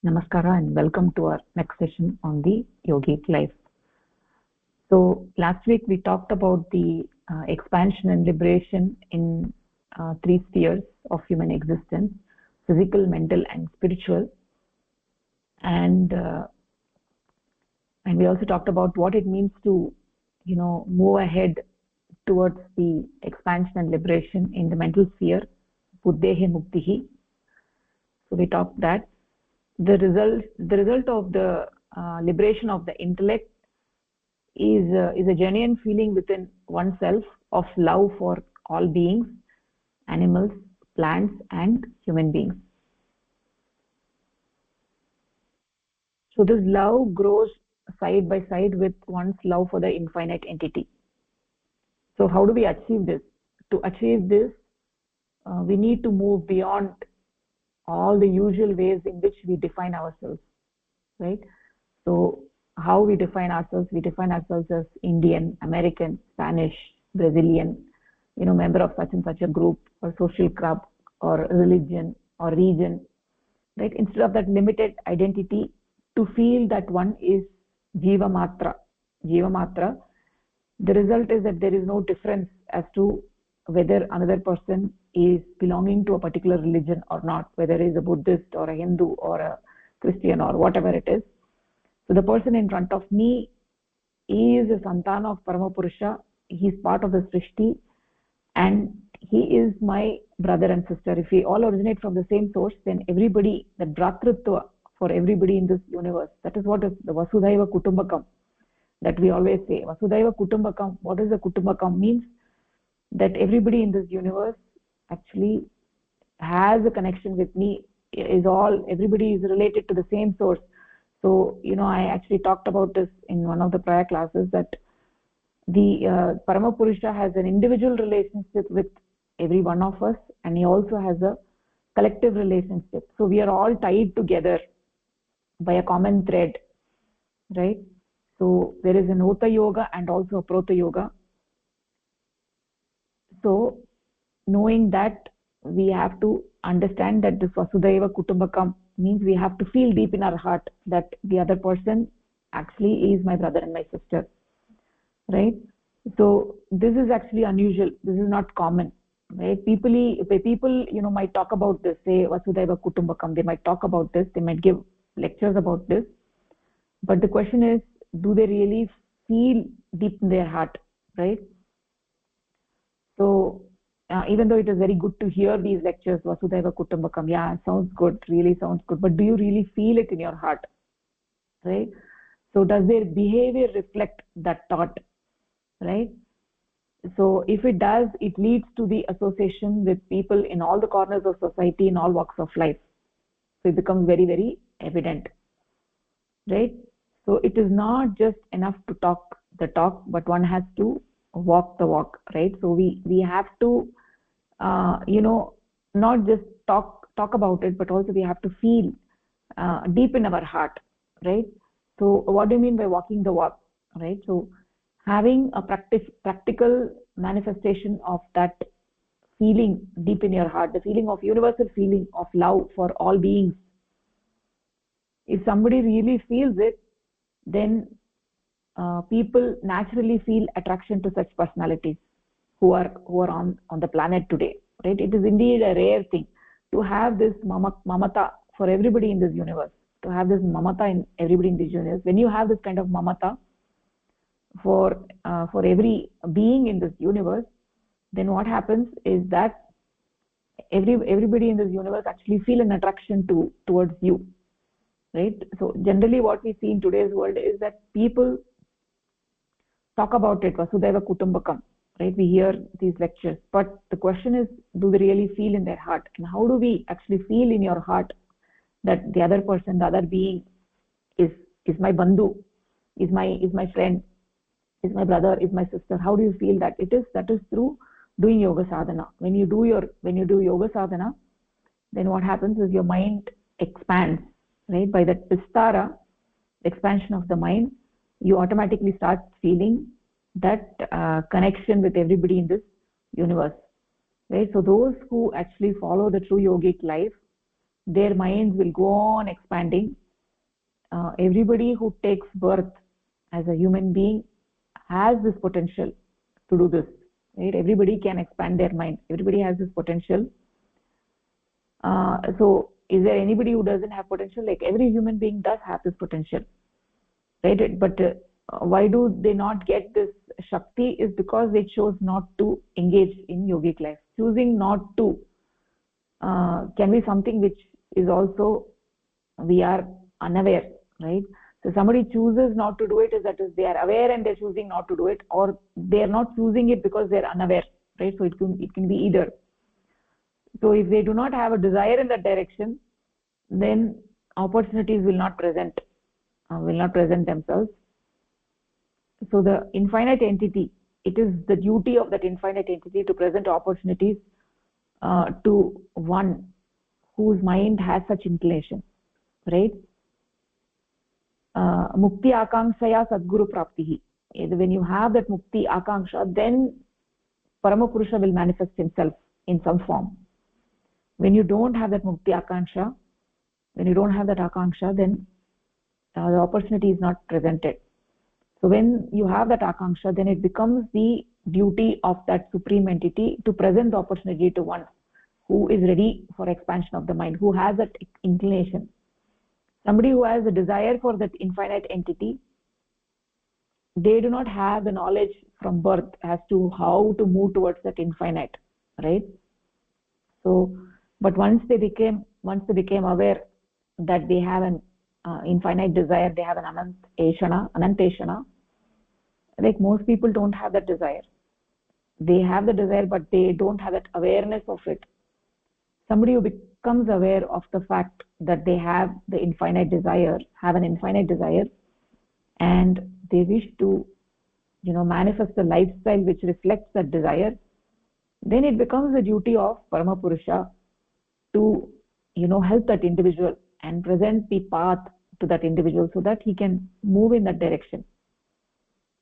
Namaskara and welcome to our next session on the yogic life. So last week we talked about the expansion and liberation in three spheres of human existence: physical, mental, and spiritual. And we also talked about what it means to, move ahead towards the expansion and liberation in the mental sphere, buddhehe muktihi. So we talked that the result of the liberation of the intellect is a genuine feeling within oneself of love for all beings, animals, plants, and human beings. So this love grows side by side with one's love for the infinite entity. So how do we achieve this? To achieve this, we need to move beyond all the usual ways in which we define ourselves, right? So how we define ourselves as Indian, American, Spanish, Brazilian, member of such and such a group or social club or religion or region, right? Instead of that limited identity, to feel that one is jiva matra, the result is that there is no difference as to whether another person is belonging to a particular religion or not, whether he is a Buddhist or a Hindu or a Christian or whatever it is. So the person in front of me is a santana of Paramapurusha. He is part of the Srishti and he is my brother and sister. If we all originate from the same source, then everybody, the Bhratritva for everybody in this universe, that is what is the Vasudhaiva Kutumbakam that we always say. Vasudhaiva Kutumbakam, what is the Kutumbakam? Means that everybody in this universe actually has a connection with me, everybody is related to the same source. So, I actually talked about this in one of the prior classes, that the Paramapurusha has an individual relationship with every one of us, and he also has a collective relationship. So we are all tied together by a common thread, right? So there is an Ota Yoga and also a Prota Yoga. So knowing that, we have to understand that this Vasudhaiva Kutumbakam means we have to feel deep in our heart that the other person actually is my brother and my sister, right? So this is actually unusual. This is not common, right? People might talk about this, say Vasudhaiva Kutumbakam. They might talk about this. They might give lectures about this. But the question is, do they really feel deep in their heart, right? So even though it is very good to hear these lectures, Vasudhaiva Kutumbakam, yeah, sounds good, really sounds good, but do you really feel it in your heart, right? So does their behavior reflect that thought, right? So if it does, it leads to the association with people in all the corners of society, in all walks of life. So it becomes very, very evident, right? So it is not just enough to talk the talk, but one has to walk the walk, right? So we have to not just talk about it, but also we have to feel deep in our heart, right? So what do you mean by walking the walk, right? So having a practical manifestation of that feeling deep in your heart, the feeling of universal feeling of love for all beings. If somebody really feels it, then people naturally feel attraction to such personalities who are on the planet today, right? It is indeed a rare thing to have this mamata for everybody in this universe, to have this mamata in everybody in this universe. When you have this kind of mamata for every being in this universe, then what happens is that everybody in this universe actually feel an attraction towards you, right? So generally what we see in today's world is that people talk about it, Vasudhaiva Kutumbakam, right? We hear these lectures, but the question is, do they really feel in their heart? And how do we actually feel in your heart that the other person, the other being is my bandhu, is my friend, is my brother, is my sister? How do you feel that? That is through doing yoga sadhana. When you do yoga sadhana, then what happens is your mind expands, right? By that vistara, expansion of the mind, you automatically start feeling that connection with everybody in this universe, right? So those who actually follow the true yogic life, their minds will go on expanding. Everybody who takes birth as a human being has this potential to do this, right? Everybody can expand their mind. Everybody has this potential. So is there anybody who doesn't have potential? Like every human being does have this potential, right? But why do they not get this Shakti is because they chose not to engage in yogic life. Choosing not to can be something which is also we are unaware, right? So somebody chooses not to do it, is that is they are aware and they're choosing not to do it, or they are not choosing it because they're unaware, right? So it can be either. So if they do not have a desire in that direction, then opportunities will not present themselves. So the infinite entity, it is the duty of that infinite entity to present opportunities to one whose mind has such inclination, right? Mukti akanksaya sadguru praptihi. When you have that mukti akanksha, then Paramapurusha will manifest himself in some form. When you don't have that mukti akanksha, then the opportunity is not presented. So when you have that akanksha, then it becomes the duty of that supreme entity to present the opportunity to one who is ready for expansion of the mind, who has that inclination. Somebody who has a desire for that infinite entity, they do not have the knowledge from birth as to how to move towards that infinite, right? So but once they became aware that they have an infinite desire, they have an ananteshana. Like most people don't have that desire. They have the desire, but they don't have that awareness of it. Somebody who becomes aware of the fact that they have an infinite desire, and they wish to, manifest a lifestyle which reflects that desire, then it becomes the duty of Paramapurusha to, help that individual and present the path to that individual so that he can move in that direction.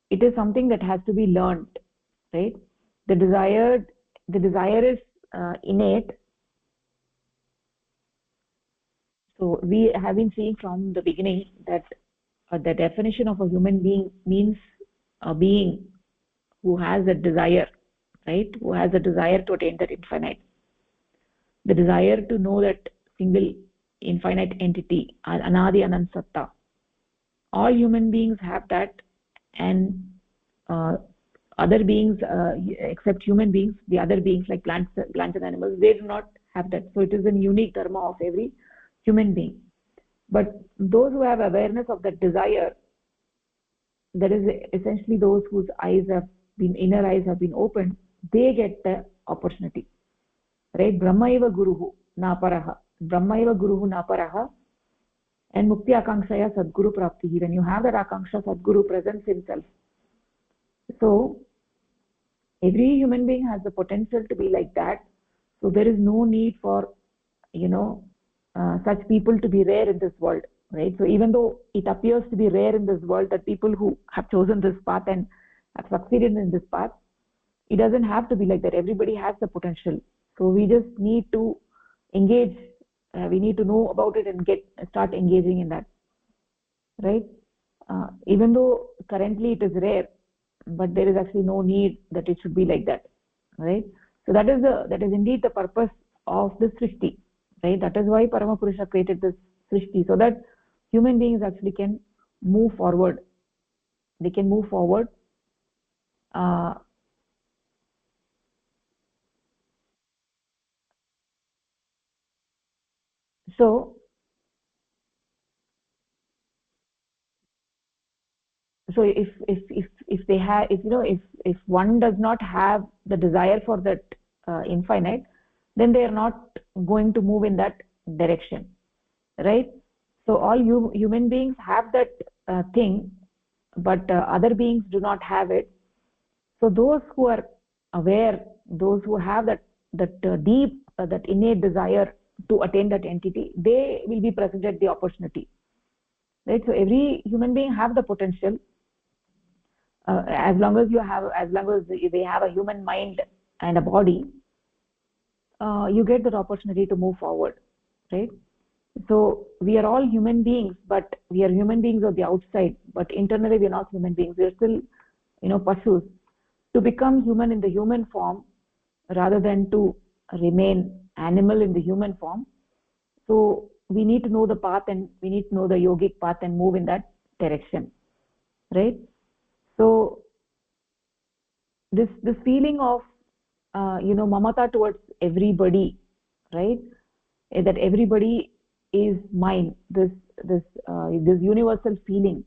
It is something that has to be learned, right? The desire is innate. So we have been seeing from the beginning that the definition of a human being means a being who has a desire, right? Who has a desire to attain that infinite. The desire to know that single infinite entity, Anadi Anant Satta. All human beings have that, and other beings, except human beings, the other beings like plants and animals, they do not have that. So it is a unique dharma of every human being. But those who have awareness of that desire, that is essentially those whose inner eyes have been opened, they get the opportunity, right? Brahmaiva guruhu naparaha, and mukti akankshaya sadguru praptihi. When you have that akanksha, sadguru presents himself. So every human being has the potential to be like that. So there is no need for such people to be rare in this world, right? So even though it appears to be rare in this world that people who have chosen this path and have succeeded in this path, it doesn't have to be like that. Everybody has the potential. So we just need to engage. We need to know about it and start engaging in that, right? Even though currently it is rare, but there is actually no need that it should be like that, right? So that is indeed the purpose of this Srishti, right? That is why Paramapurusha created this Srishti, so that human beings actually can move forward. They can move forward. So if they have, if one does not have the desire for that infinite, then they are not going to move in that direction, right? So all human beings have that thing, but other beings do not have it. So those who are aware, those who have that deep that innate desire to attain that entity, they will be presented the opportunity, right? So every human being have the potential. As long as they have a human mind and a body, you get that opportunity to move forward, right? So we are all human beings, but we are human beings on the outside, but internally we are not human beings. We are still, pashus. To become human in the human form rather than to remain animal in the human form, so we need to know the path, and we need to know the yogic path and move in that direction, right? So this feeling of mamata towards everybody, right? That everybody is mine, this universal feeling,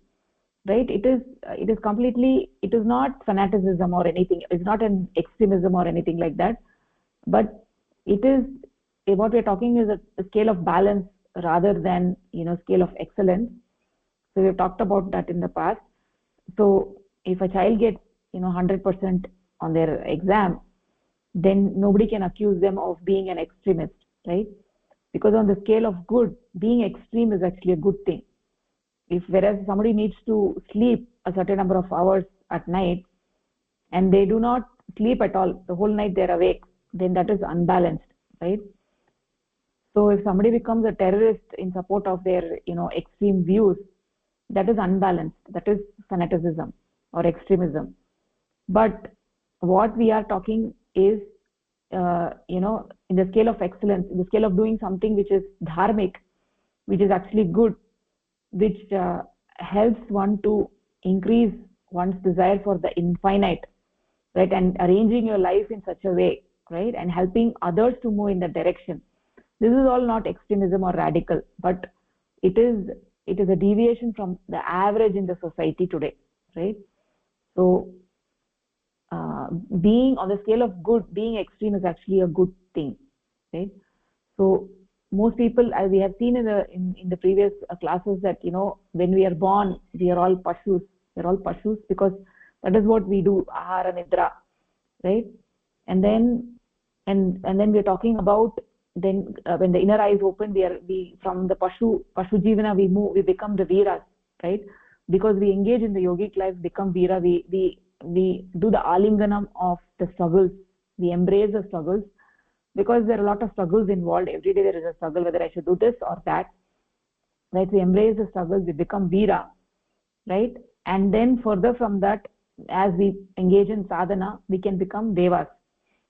right? It is completely, it is not fanaticism or anything, it's not an extremism or anything like that, but it is, what we're talking is a scale of balance rather than scale of excellence. So we've talked about that in the past. So if a child gets 100% on their exam, then nobody can accuse them of being an extremist, right? Because on the scale of good, being extreme is actually a good thing. If whereas somebody needs to sleep a certain number of hours at night and they do not sleep at all, the whole night they're awake, then that is unbalanced, right? So if somebody becomes a terrorist in support of their extreme views, that is unbalanced, that is fanaticism or extremism. But what we are talking is in the scale of excellence, in the scale of doing something which is dharmic, which is actually good, which helps one to increase one's desire for the infinite, right? And arranging your life in such a way, right? And helping others to move in that direction. This is all not extremism or radical, but it is a deviation from the average in the society today, right? So being on the scale of good, being extreme is actually a good thing, right? So most people, as we have seen in the previous classes, that when we are born, we are all pashus. We're all pashus because that is what we do, ahara nidra, right? And then we're talking about, then when the inner eyes open, we from the pashu jivana we become the veeras, right? Because we engage in the yogic life, become veera, we do the alinganam of the struggles, we embrace the struggles, because there are a lot of struggles involved. Every day there is a struggle, whether I should do this or that, right? We embrace the struggles, we become veera, right? And then further from that, as we engage in sadhana, we can become devas,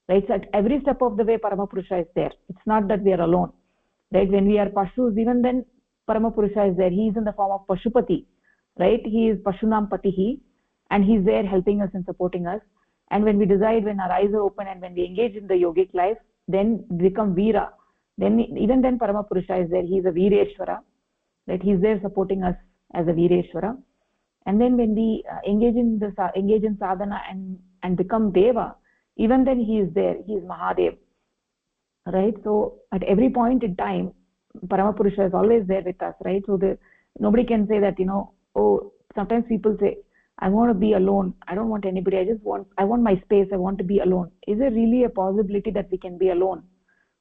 right? So at every step of the way, Paramapurusha is there. It's not that we are alone, right? When we are pashus, even then Paramapurusha is there. He is in the form of Pashupati, right? He is Pashunam Patihi, and he's there helping us and supporting us. And when we decide, when our eyes are open and when we engage in the yogic life, then become Veera. Then even then Paramapurusha is there. He is a Veereshwara, right? He's there supporting us as a Veereshwara. And then when we engage in sadhana and become Deva, even then he is there. He is Mahadev, right? So at every point in time, Paramapurusha is always there with us, right? So nobody can say that, oh, sometimes people say, I want to be alone, I don't want anybody, I want my space, I want to be alone. Is there really a possibility that we can be alone?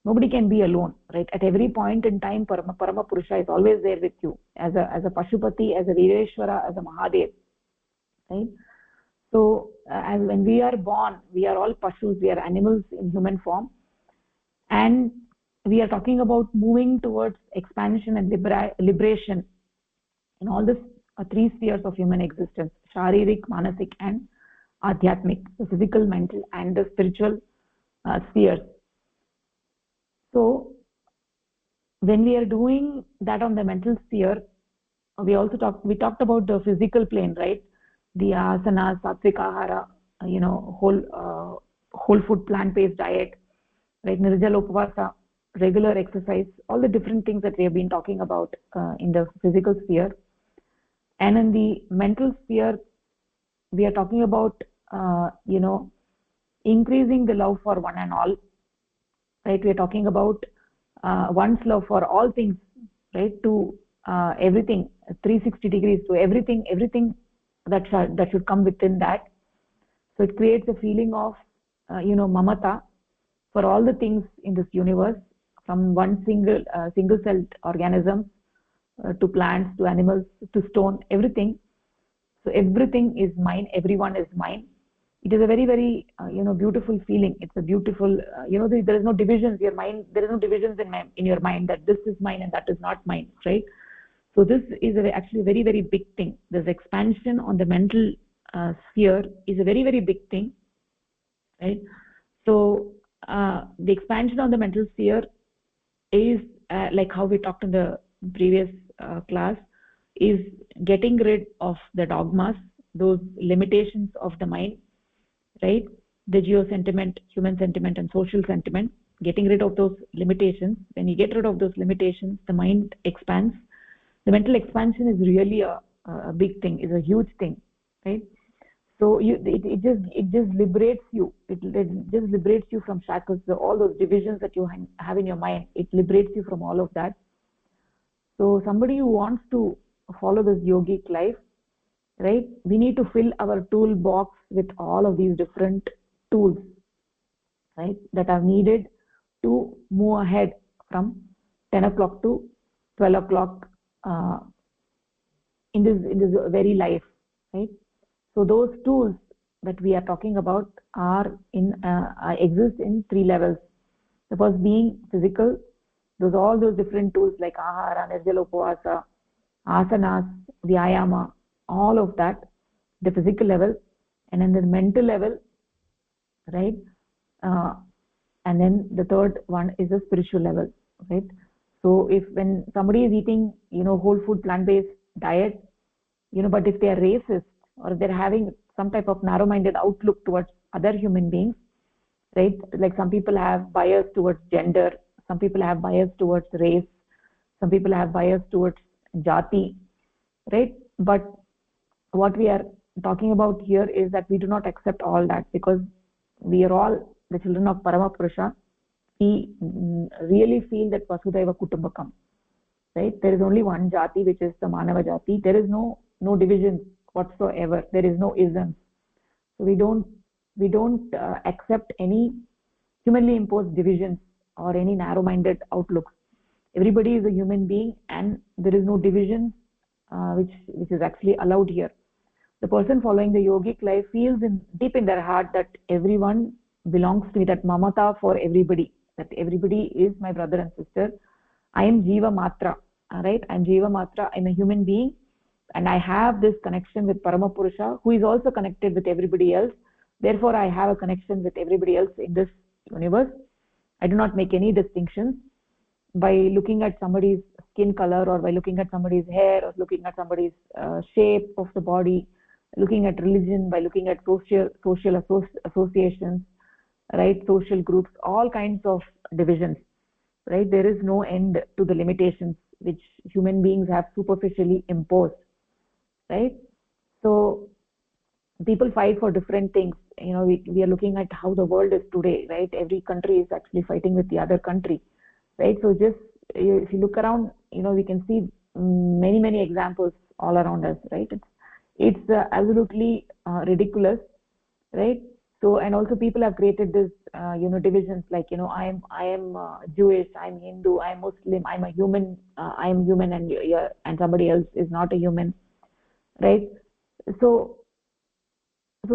Nobody can be alone, right? At every point in time, Paramapurusha is always there with you, as a Pashupati, as a Veereshwara, as a Mahadev, right? So as when we are born, we are all pashus, we are animals in human form, and we are talking about moving towards expansion and liberation in all this three spheres of human existence: sharirik, manasik, and adhyatmic, the physical, mental, and the spiritual spheres. So when we are doing that on the mental sphere, we talked about the physical plane, right? The asanas, sattvic ahara, whole food, plant-based diet, right? Nirjala upavasa, regular exercise, all the different things that we have been talking about in the physical sphere. And in the mental sphere, we are talking about increasing the love for one and all, right? We are talking about one's love for all things, right? To everything, 360 degrees, to everything that should come within that. So it creates a feeling of mamata for all the things in this universe, from one single celled organism to plants, to animals, to stone, everything. So everything is mine, everyone is mine, it is a very very beautiful feeling. It's a beautiful there is no divisions your mind there is no divisions in your mind that this is mine and that is not mine, right? So this is actually a very very big thing. This expansion on the mental sphere is a very very big thing, right? So the expansion on the mental sphere is like how we talked in the previous class, is getting rid of the dogmas, those limitations of the mind, right? The geo sentiment, human sentiment, and social sentiment, getting rid of those limitations. When you get rid of those limitations, the mind expands. The mental expansion is really a big thing, is a huge thing, right? So it just liberates you. It just liberates you from shackles, all those divisions that you have in your mind. It liberates you from all of that. So somebody who wants to follow this yogic life, right, we need to fill our toolbox with all of these different tools, right, that are needed to move ahead from 10 o'clock to 12 o'clock in this very life, right? So those tools that we are talking about are exist in 3 levels. The first being physical, all those different tools like ahara, nirjala upavasa, asanas, vyayama, all of that, the physical level. And then the mental level, right? And then the third one is the spiritual level, right? So if when somebody is eating whole food plant-based diet, but if they are racist or they're having some type of narrow-minded outlook towards other human beings, right? Like some people have bias towards gender, some people have bias towards race, some people have bias towards jati, right? But what we are talking about here is that we do not accept all that, because we are all the children of Paramapurusha. We really feel that Vasudhaiva Kutumbakam, right? There is only one jati, which is the Manava jati. There is no divisions whatsoever. There is no isms. So we don't accept any humanly imposed divisions or any narrow-minded outlooks. Everybody is a human being, and there is no division which is actually allowed here. The person following the yogic life feels deep in their heart that everyone belongs to me, that mamata for everybody, that everybody is my brother and sister. I am Jiva Matra, right? I am Jiva Matra. I am a human being, and I have this connection with Paramapurusha, who is also connected with everybody else. Therefore, I have a connection with everybody else in this universe. I do not make any distinctions by looking at somebody's skin color, or by looking at somebody's hair, or looking at somebody's shape of the body, looking at religion, by looking at social associations, right? Social groups, all kinds of divisions, right? There is no end to the limitations which human beings have superficially imposed, right? So people fight for different things. We are looking at how the world is today, right? Every country is actually fighting with the other country, right? So just if you look around, we can see many examples all around us, right? It's absolutely ridiculous, right? So, and also people have created this divisions, like I am Jewish, I'm Hindu, I'm Muslim, I'm a human, I'm human, and somebody else is not a human, right? So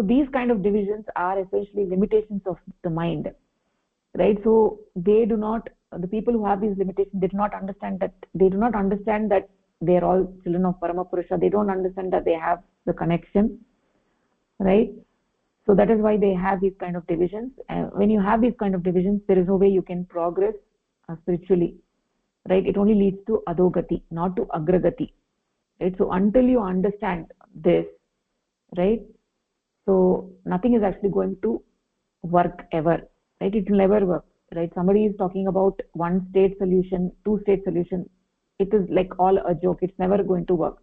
these kind of divisions are essentially limitations of the mind, right? So they do not, the people who have these limitations, they do not understand that they are all children of Paramapurusha. They don't understand that they have the connection, right? So that is why they have these kind of divisions. And when you have these kind of divisions, there is no way you can progress spiritually, right? It only leads to adogati, not to agragati, right? So until you understand this, right, so nothing is actually going to work ever, right? It will never work, right? Somebody is talking about one state solution, two state solution. It is like all a joke. It's never going to work.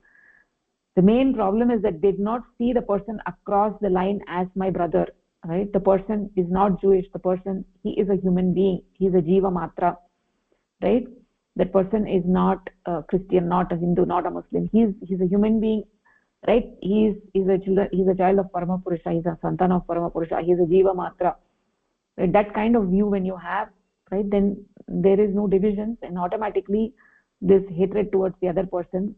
The main problem is that they did not see the person across the line as my brother, right? The person is not Jewish. The person, he is a human being. He is a Jiva Matra, right? That person is not a Christian, not a Hindu, not a Muslim. He's a human being, right? He's a child of Paramapurusha. He's a santan of Paramapurusha. He's a Jiva Matra. Right? That kind of view when you have, right, then there is no divisions, and automatically this hatred towards the other person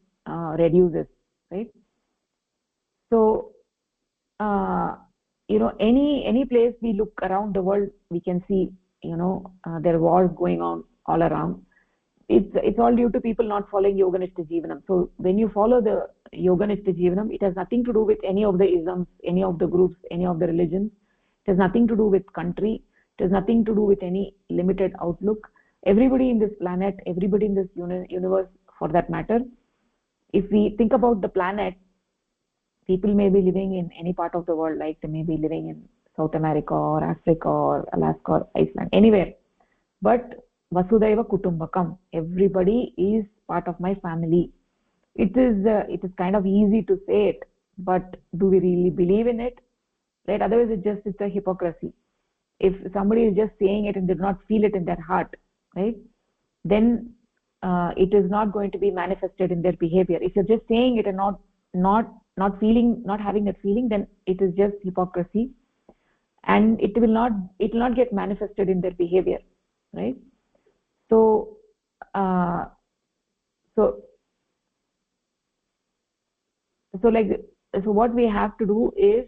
reduces, right? So any place we look around the world, we can see there are wars going on all around. It's all due to people not following Yoganishta Jeevanam. So when you follow the Yoganishta Jeevanam, it has nothing to do with any of the isms, any of the groups, any of the religions. It has nothing to do with country. It has nothing to do with any limited outlook. Everybody in this planet, everybody in this universe, for that matter, if we think about the planet, people may be living in any part of the world, like they may be living in South America or Africa or Alaska or Iceland, anywhere. But Vasudhaiva Kutumbakam, everybody is part of my family. It is kind of easy to say it, but do we really believe in it? Right? Otherwise, it's a hypocrisy. If somebody is just saying it and did not feel it in their heart, right, then it is not going to be manifested in their behavior. If you're just saying it and not feeling, not having that feeling, then it is just hypocrisy, and it will not get manifested in their behavior, right? So what we have to do is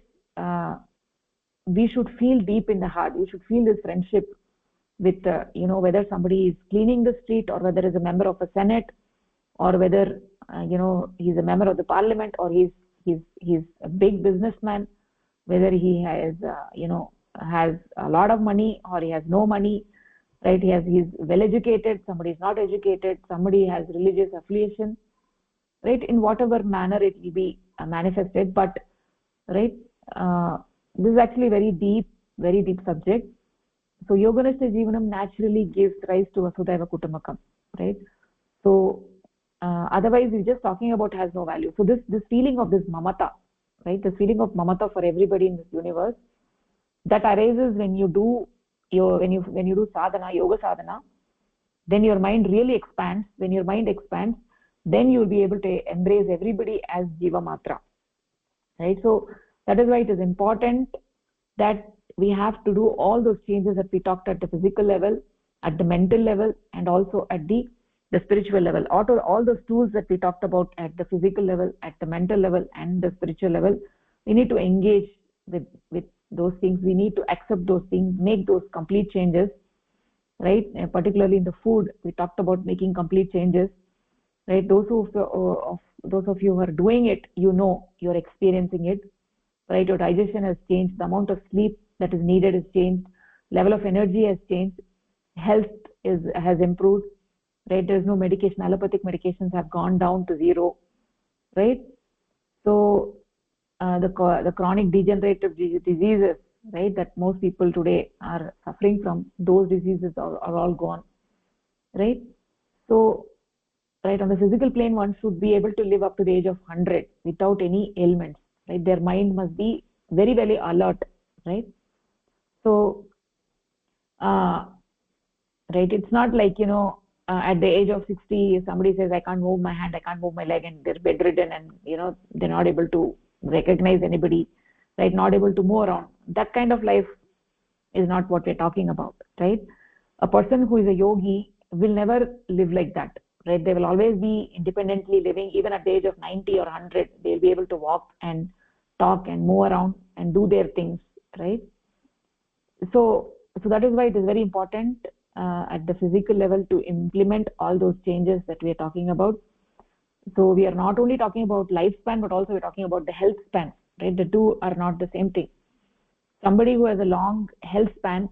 we should feel deep in the heart. We should feel this friendship with whether somebody is cleaning the street, or whether is a member of a senate, or whether he's a member of the parliament, or he's a big businessman, whether he has has a lot of money or he has no money, right? He's well educated, somebody is not educated, somebody has religious affiliation, right? In whatever manner it will be manifested, but right, this is actually very deep subject. So Yoganishta Jeevanam naturally gives rise to Vasudhaiva Kutumbakam, right? So otherwise we're just talking about has no value. So this feeling of this mamata, right, this feeling of mamata for everybody in this universe, that arises when you do sadhana, yoga sadhana, then your mind really expands. When your mind expands, then you'll be able to embrace everybody as Jiva Matra, right? So that is why it is important that we have to do all those changes that we talked at the physical level, at the mental level, and also at the spiritual level. All those tools that we talked about at the physical level, at the mental level, and the spiritual level, we need to engage with those things. We need to accept those things, make those complete changes, right? And particularly in the food, we talked about making complete changes, right? Those of you who are doing it, you're experiencing it, right? Your digestion has changed, the amount of sleep that is needed is changed, level of energy has changed, health has improved, right? There's no medication, allopathic medications have gone down to zero, right? So the chronic degenerative diseases, right, that most people today are suffering from, those diseases are all gone, right? So right, on the physical plane, one should be able to live up to the age of 100 without any ailments, right? Their mind must be very, very alert, right? So right, it's not like at the age of 60 somebody says I can't move my hand, I can't move my leg, and they're bedridden, and they're not able to recognize anybody, right? Not able to move around. That kind of life is not what we're talking about, right? A person who is a yogi will never live like that, right? They will always be independently living. Even at the age of 90 or 100, they'll be able to walk and talk and move around and do their things, right? So that is why it is very important at the physical level to implement all those changes that we are talking about. So we are not only talking about lifespan, but also we're talking about the health span, right? The two are not the same thing. Somebody who has a long health span,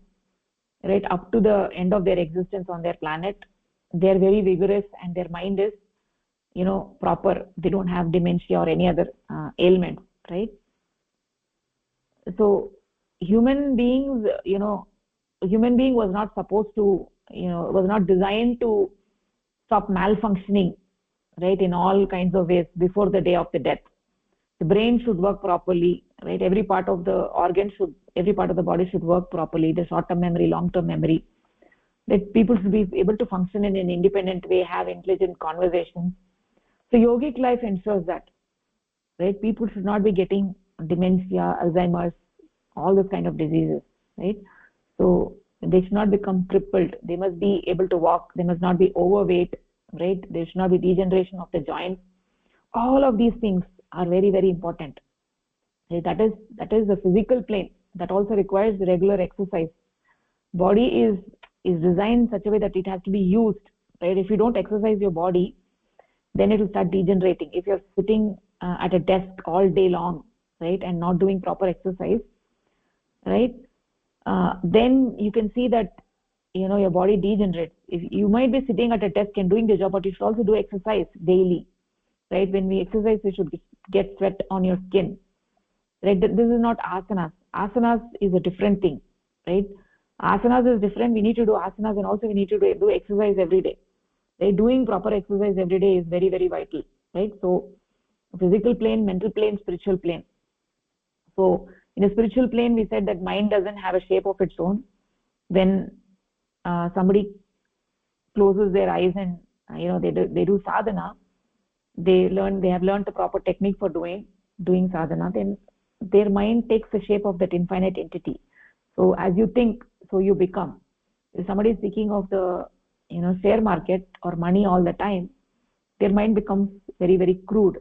right, up to the end of their existence on their planet, they're very vigorous and their mind is proper. They don't have dementia or any other ailments, right? So human being was not supposed to, was not designed to stop malfunctioning, right, in all kinds of ways before the day of the death. The brain should work properly, right? Every part of the body should work properly. The short-term memory, long-term memory, that people should be able to function in an independent way, have intelligent conversations. So yogic life ensures that, right? People should not be getting dementia, Alzheimer's, all those kind of diseases, right? So they should not become crippled. They must be able to walk. They must not be overweight, right? There should not be degeneration of the joints. All of these things are very, very important, right? That is the physical plane. that also requires regular exercise. Body is designed in such a way that it has to be used, right? If you don't exercise your body, then it will start degenerating. If you're sitting at a desk all day long, right, and not doing proper exercise, right, then you can see that your body degenerates. If you might be sitting at a desk and doing the job, but you should also do exercise daily, right? When we exercise, we should get sweat on your skin, right? This is not asanas. Asanas is a different thing, right? Asanas is different. We need to do asanas, and also we need to do exercise every day, right? Doing proper exercise every day is very, very vital, right? So physical plane, mental plane, spiritual plane. So in a spiritual plane, we said that mind doesn't have a shape of its own. When somebody closes their eyes and they do sadhana, they have learned the proper technique for doing sadhana, then their mind takes the shape of that infinite entity. So as you think, so you become. If somebody is thinking of the share market or money all the time, their mind becomes very, very crude,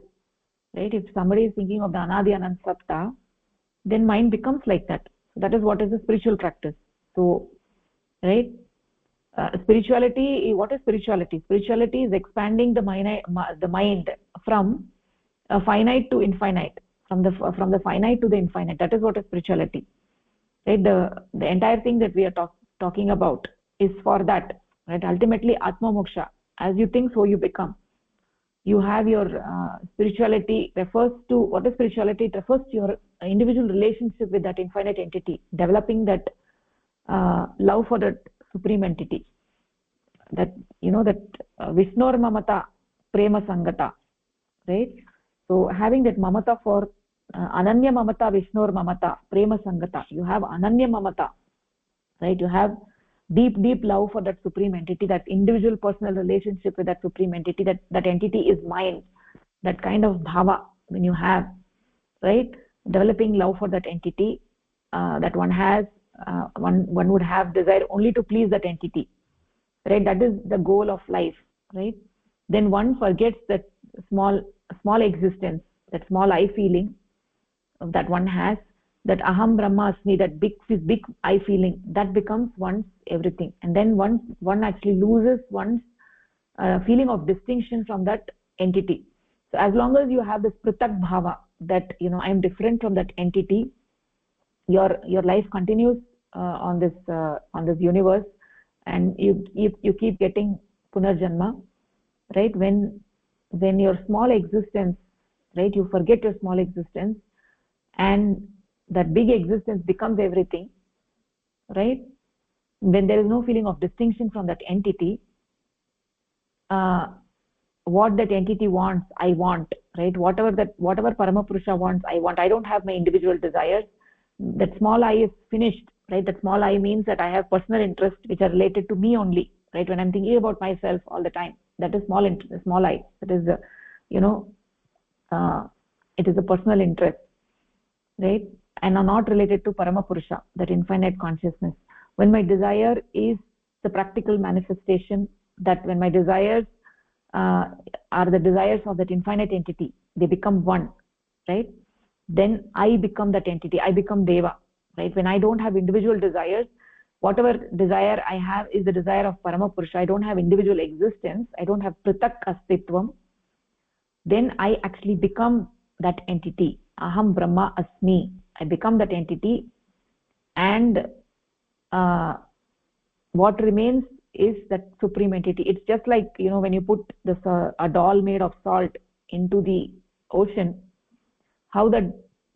right? If somebody is thinking of the Anadi Anand Satta, then mind becomes like that. So that is what is the spiritual practice. So, right, spirituality, what is spirituality? Spirituality is expanding the mind from finite to infinite, from the finite to the infinite. That is what is spirituality, right? The entire thing that we are talking about is for that, right? Ultimately, Atma Moksha. As you think, so you become. You have your spirituality refers to, what is spirituality? It refers to your individual relationship with that infinite entity, developing that love for that supreme entity, that that Vishnor Mamata Prema Sangata, right? So having that mamata for Ananya Mamata Vishnor Mamata Prema Sangata, you have Ananya Mamata, right? You have deep love for that supreme entity, that individual personal relationship with that supreme entity, that entity is mine, that kind of bhava when you have, right, developing love for that entity, that one has, one would have desire only to please that entity, right? That is the goal of life, right? Then one forgets that small existence, that small I feeling that one has, that aham brahmasmi, that big I feeling, that becomes one's everything. And then one actually loses one's feeling of distinction from that entity. So as long as you have this pritak bhava, that I am different from that entity, your life continues on this universe, and you keep getting punarjanma, right? When your small existence, right, you forget your small existence, and that big existence becomes everything, right? When there is no feeling of distinction from that entity, what that entity wants, I want, right? Whatever Paramapurusha wants, I want. I don't have my individual desires. That small I is finished, right? That small I means that I have personal interests which are related to me only, right? When I'm thinking about myself all the time, that is small I. That is it is a personal interest, right? And are not related to Paramapurusha, that infinite consciousness. When my desire is the practical manifestation, that when my desires are the desires of that infinite entity, they become one, right? Then I become that entity, I become Deva, right? When I don't have individual desires, whatever desire I have is the desire of Paramapurusha. I don't have individual existence, I don't have Pritak Astitvam, then I actually become that entity. Aham Brahma Asmi. I become that entity, and what remains is that supreme entity. It's just like when you put a doll made of salt into the ocean, how the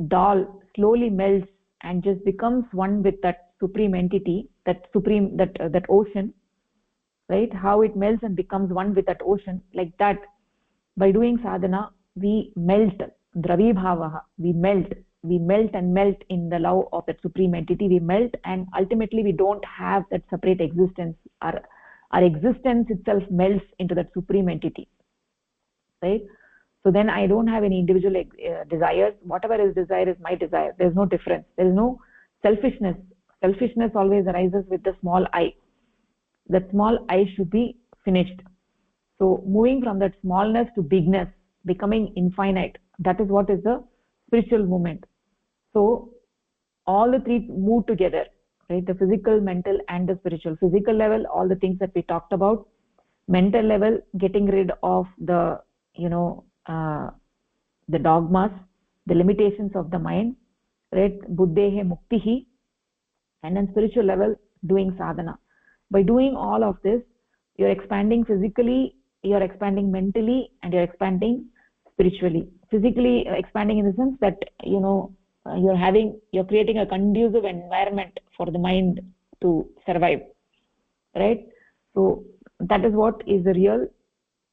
doll slowly melts and just becomes one with that supreme entity, that ocean, right? How it melts and becomes one with that ocean. Like that, by doing sadhana, we melt, dravi bhavaha, we melt and melt in the love of that supreme entity. We melt, and ultimately we don't have that separate existence. Our existence itself melts into that supreme entity, right? So then I don't have any individual desires. Whatever is desire is my desire. There's no difference. There is no selfishness. Selfishness always arises with the small I. That small I should be finished. So moving from that smallness to bigness, becoming infinite, that is what is the spiritual movement. So all the three move together, right? The physical, mental, and the spiritual. Physical level, all the things that we talked about. Mental level, getting rid of the the dogmas, the limitations of the mind, right? Buddhehe muktihi. And then spiritual level, doing sadhana. By doing all of this, you're expanding physically, you're expanding mentally, and you're expanding spiritually. Physically expanding in the sense that you're creating a conducive environment for the mind to survive, right? So that is what is the real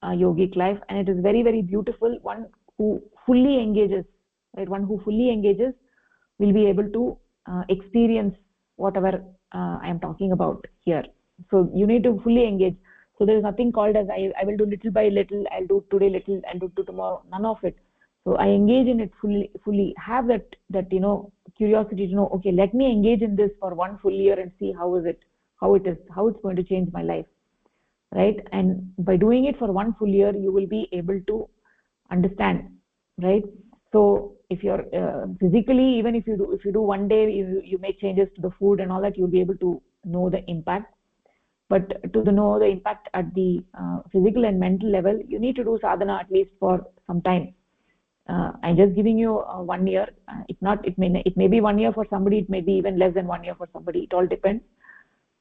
yogic life, and it is very, very beautiful. One who fully engages, right? One who fully engages will be able to experience whatever I am talking about here. So you need to fully engage. So there is nothing called as I will do little by little, I'll do today little, I'll do tomorrow, none of it. So I engage in it fully have that curiosity to know, okay, let me engage in this for one full year and see how it's going to change my life, right? And by doing it for one full year, you will be able to understand, right? So if you're physically, even if you do one day, you make changes to the food and all that, you'll be able to know the impact. But to know the impact at the physical and mental level, you need to do sadhana at least for some time. I'm just giving you 1 year. It may be 1 year for somebody, it may be even less than 1 year for somebody. It all depends.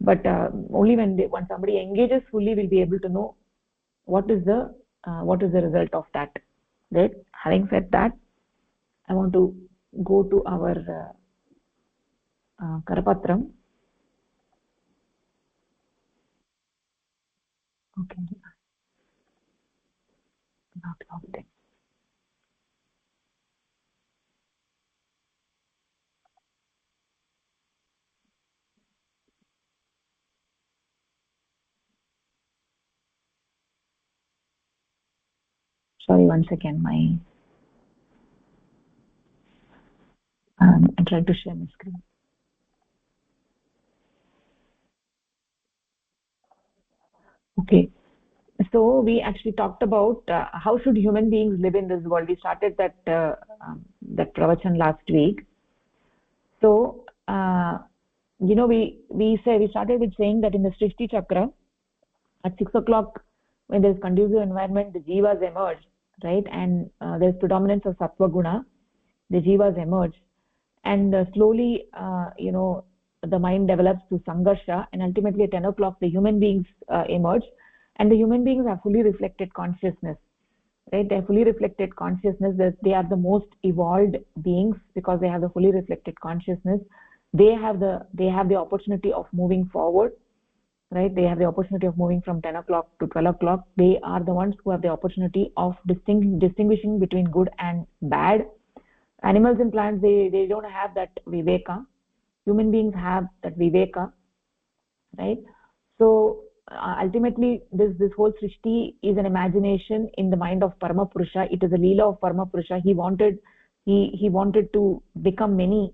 But only when somebody engages fully, will be able to know what is the result of that, right? Having said that, I want to go to our Karapatram. Okay. Not logged in. Sorry, one second. I'm trying to share my screen. Okay. So we actually talked about how should human beings live in this world. We started that pravachan last week. So we started with saying that in the Srishti Chakra at 6 o'clock, when there's conducive environment, the jivas emerge, right? And there's predominance of sattva guna, the jivas emerge, and slowly the mind develops to sangarsha, and ultimately at 10 o'clock the human beings emerge, and the human beings have fully reflected consciousness, right? They're fully reflected consciousness, that they are the most evolved beings because they have the fully reflected consciousness. They have the opportunity of moving forward, right? They have the opportunity of moving from 10 o'clock to 12 o'clock. They are the ones who have the opportunity of distinguishing between good and bad. Animals and plants, they don't have that viveka. Human beings have that viveka, right? So ultimately this whole Srishti is an imagination in the mind of Parama Purusha. It is a leela of Parama Purusha. He wanted to become many,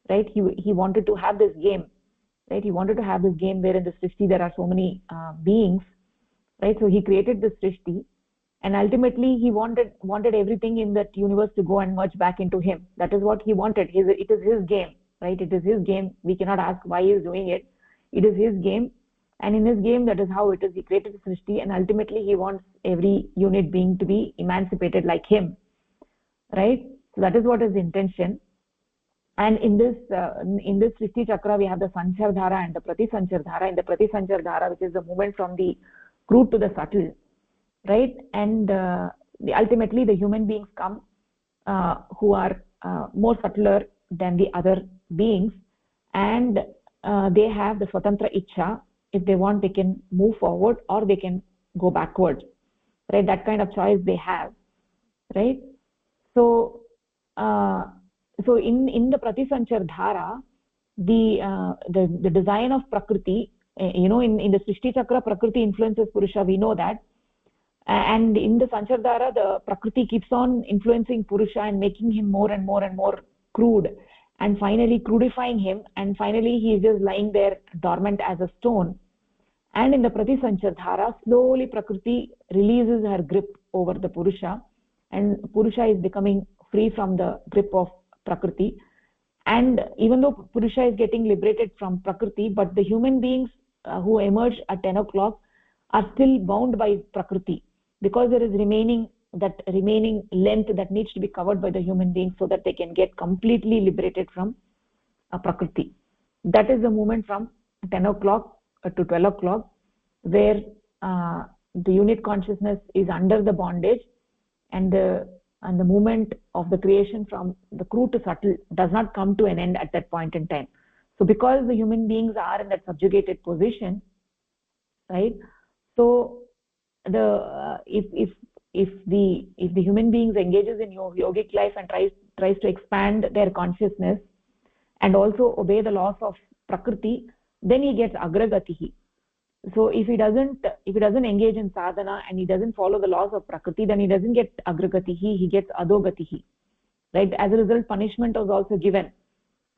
right? He wanted to have this game, right? He wanted to have this game where in the Srishti there are so many beings, right? So he created this Srishti, and ultimately he wanted everything in that universe to go and merge back into him. That is what he wanted. It is his game, right? It is his game. We cannot ask why he is doing it. It is his game, and in his game, that is how it is. He created the Srishti, and ultimately he wants every unit being to be emancipated like him, right? So that is what his intention. And in this Srishti Chakra, we have the Sanchar Dhara and the Prati Sanchar Dhara. In the Prati Sanchar Dhara, which is the movement from the crude to the subtle, right? And ultimately the human beings come who are more subtler than the other beings, and they have the Swatantra Ichha. If they want, they can move forward or they can go backwards, right? That kind of choice they have, right? So so in the Pratisanchar Dhara, the design of Prakriti, in the Srishti Chakra, Prakriti influences Purusha, we know that. And in the Sanchar Dhara, the Prakriti keeps on influencing Purusha and making him more and more and more crude, and finally crudifying him, and finally he is just lying there dormant as a stone. And in the Pratisanchar Dhara, slowly Prakriti releases her grip over the Purusha, and Purusha is becoming free from the grip of Prakriti. And even though Purusha is getting liberated from Prakriti, but the human beings who emerge at 10 o'clock are still bound by Prakriti, because there is remaining length that needs to be covered by the human beings so that they can get completely liberated from Prakriti. That is the moment from 10 o'clock to 12 o'clock, where the unit consciousness is under the bondage, and the movement of the creation from the crude to subtle does not come to an end at that point in time. So because the human beings are in that subjugated position, right? So the if the human beings engages in yogic life and tries to expand their consciousness and also obey the laws of Prakriti, then he gets agragatihi. So if he doesn't engage in sadhana and he doesn't follow the laws of Prakriti, then he doesn't get agragatihi, he gets adogatihi, right? As a result, punishment was also given,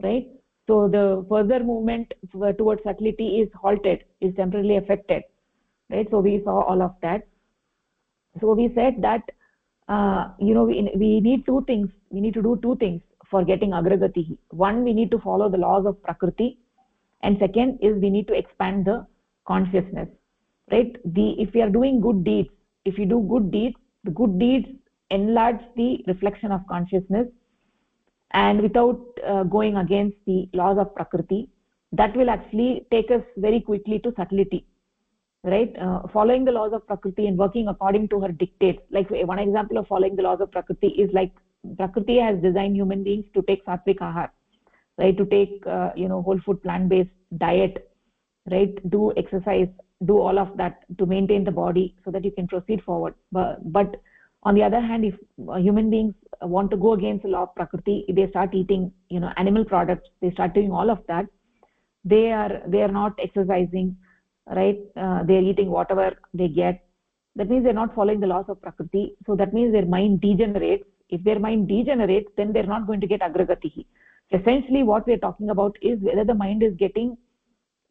right? So the further movement towards subtlety is halted, is temporarily affected, right? So we saw all of that. So we said that we need two things. We need to do two things for getting agragatihi. One, we need to follow the laws of Prakriti, and second is we need to expand the consciousness, right? If we are doing good deeds, if you do good deeds, the good deeds enlarge the reflection of consciousness, and without going against the laws of Prakriti, that will actually take us very quickly to subtlety, right? Following the laws of Prakriti and working according to her dictates. Like one example of following the laws of Prakriti is like Prakriti has designed human beings to take sattvic ahar, right? To take whole food plant-based diet, right? Do exercise, do all of that to maintain the body so that you can proceed forward. But on the other hand, if human beings want to go against the law of Prakriti, they start eating animal products, they start doing all of that, they are not exercising, right? They're eating whatever they get. That means they're not following the laws of Prakriti. So that means their mind degenerates. If their mind degenerates, then they're not going to get agragatihi. Essentially what we're talking about is whether the mind is getting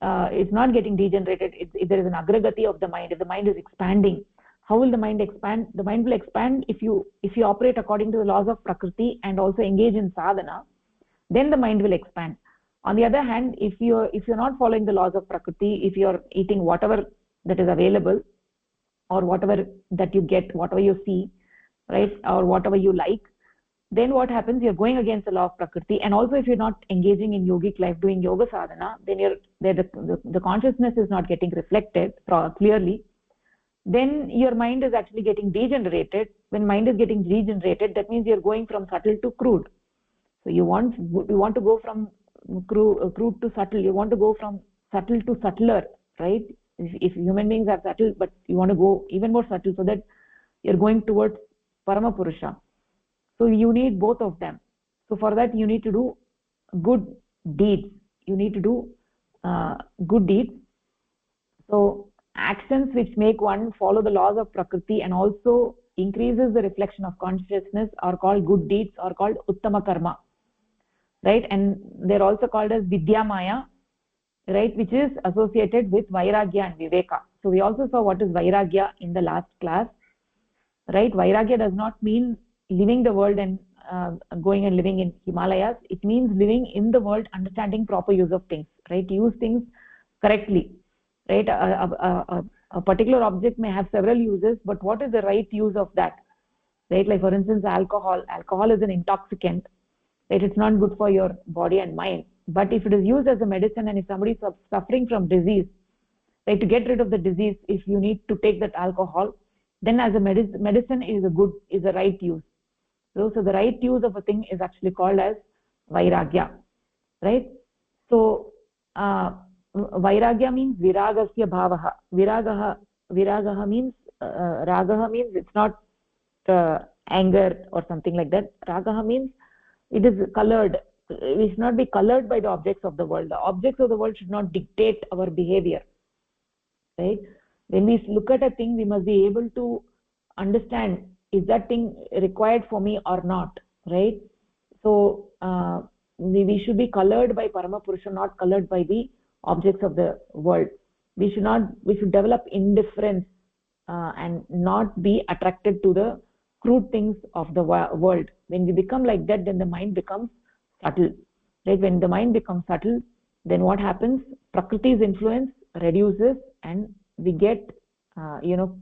it's not getting degenerated. If there is an agragati of the mind, if the mind is expanding, how will the mind expand? The mind will expand if you operate according to the laws of Prakriti and also engage in sadhana, then the mind will expand. On the other hand, if you're not following the laws of Prakriti, if you're eating whatever that is available, or whatever that you get, whatever you see, right, or whatever you like, then what happens? You're going against the law of Prakriti. And also if you're not engaging in yogic life, doing yoga sadhana, then the consciousness is not getting reflected clearly. Then your mind is actually getting degenerated. When mind is getting degenerated, that means you're going from subtle to crude. So you want to go from crude to subtle. You want to go from subtle to subtler, right? If human beings are subtle, but you want to go even more subtle, so that you're going towards Parama Purusha. So you need both of them. So for that you need to do good deeds. You need to do good deeds. So actions which make one follow the laws of Prakriti and also increases the reflection of consciousness are called good deeds, or called Uttama Karma, right? And they're also called as Vidya Maya, right, which is associated with Vairagya and Viveka. So we also saw what is Vairagya in the last class, right? Vairagya does not mean living the world and going and living in Himalayas. It means living in the world, understanding proper use of things, right? Use things correctly, right? A particular object may have several uses, but what is the right use of that, right? Like for instance, alcohol is an intoxicant, right? It's not good for your body and mind. But if it is used as a medicine, and if somebody is suffering from disease, right, to get rid of the disease, if you need to take that alcohol, then as a medicine is a right use. So the right use of a thing is actually called as Vairagya, right? So Vairagya means Viragasya Bhavaha. Viragaha means Ragaha means it's not anger or something like that. Ragaha means it is colored. We should not be colored by the objects of the world. The objects of the world should not dictate our behavior, right? When we look at a thing, we must be able to understand, is that thing required for me or not, right? So we should be colored by Parama Purusha, not colored by the objects of the world. We should develop indifference and not be attracted to the crude things of the world. When we become like that, then the mind becomes subtle, right? When the mind becomes subtle, then what happens? Prakriti's influence reduces, and we get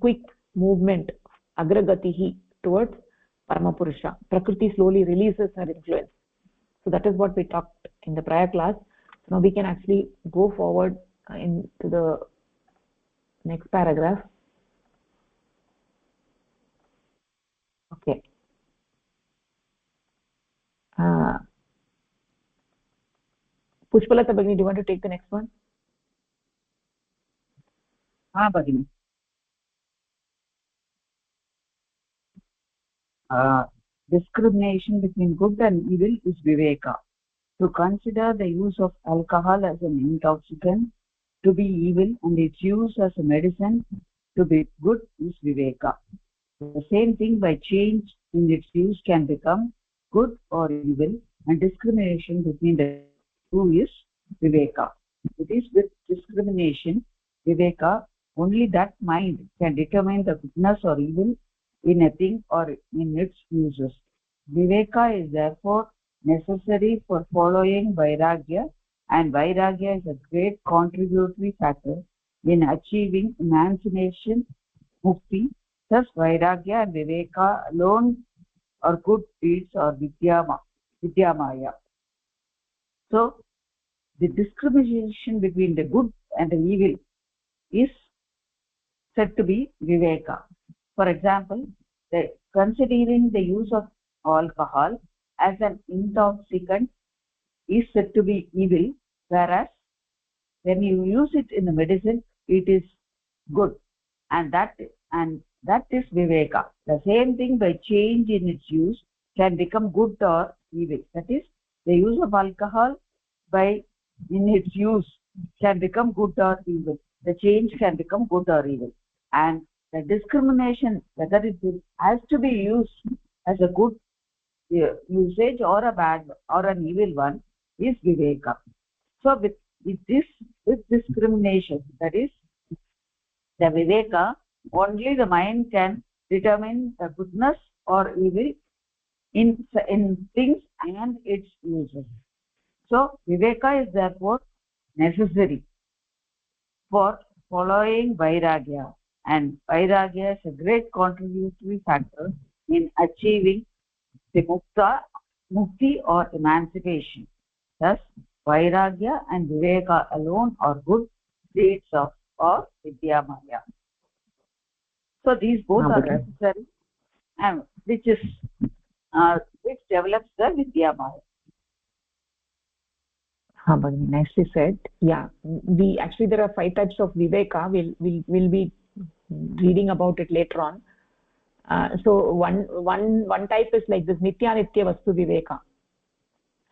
quick movement, agragatihi, towards Paramapurusha. Prakriti slowly releases her influence. So that is what we talked in the prior class. So now we can actually go forward into the next paragraph. Okay. Pushpalata Bhagini, do you want to take the next one? Bhagini. Discrimination between good and evil is viveka. To consider the use of alcohol as an intoxicant to be evil and its use as a medicine to be good is viveka. The same thing by change in its use can become good or evil, and discrimination between the two is viveka. It is with discrimination, viveka, only that mind can determine the goodness or evil in a thing or in its uses. Viveka is therefore necessary for following vairagya, and vairagya is a great contributory factor in achieving emancipation, mukti. Thus, vairagya and viveka alone are good deeds or vidyamaya. So, the discrimination between the good and the evil is said to be viveka. For example, considering the use of alcohol as an intoxicant is said to be evil, whereas when you use it in the medicine, it is good, and that is viveka. The same thing by change in its use can become good or evil. That is, the use of alcohol by in its use can become good or evil. The change can become good or evil, and the discrimination whether it has to be used as a good usage or a bad or an evil one is viveka. So with discrimination, that is the viveka, only the mind can determine the goodness or evil in things and its uses. So viveka is therefore necessary for following vairagya, and vairagya is a great contributory factor in achieving the mukti or emancipation. Thus, vairagya and viveka alone are good deeds of or vidyamaya. So these both are necessary, and which develops the vidyamaya. Nicely said. Yeah, there are 5 types of viveka. We'll be reading about it later on. So one type is like this nitya anitya vastu viveka,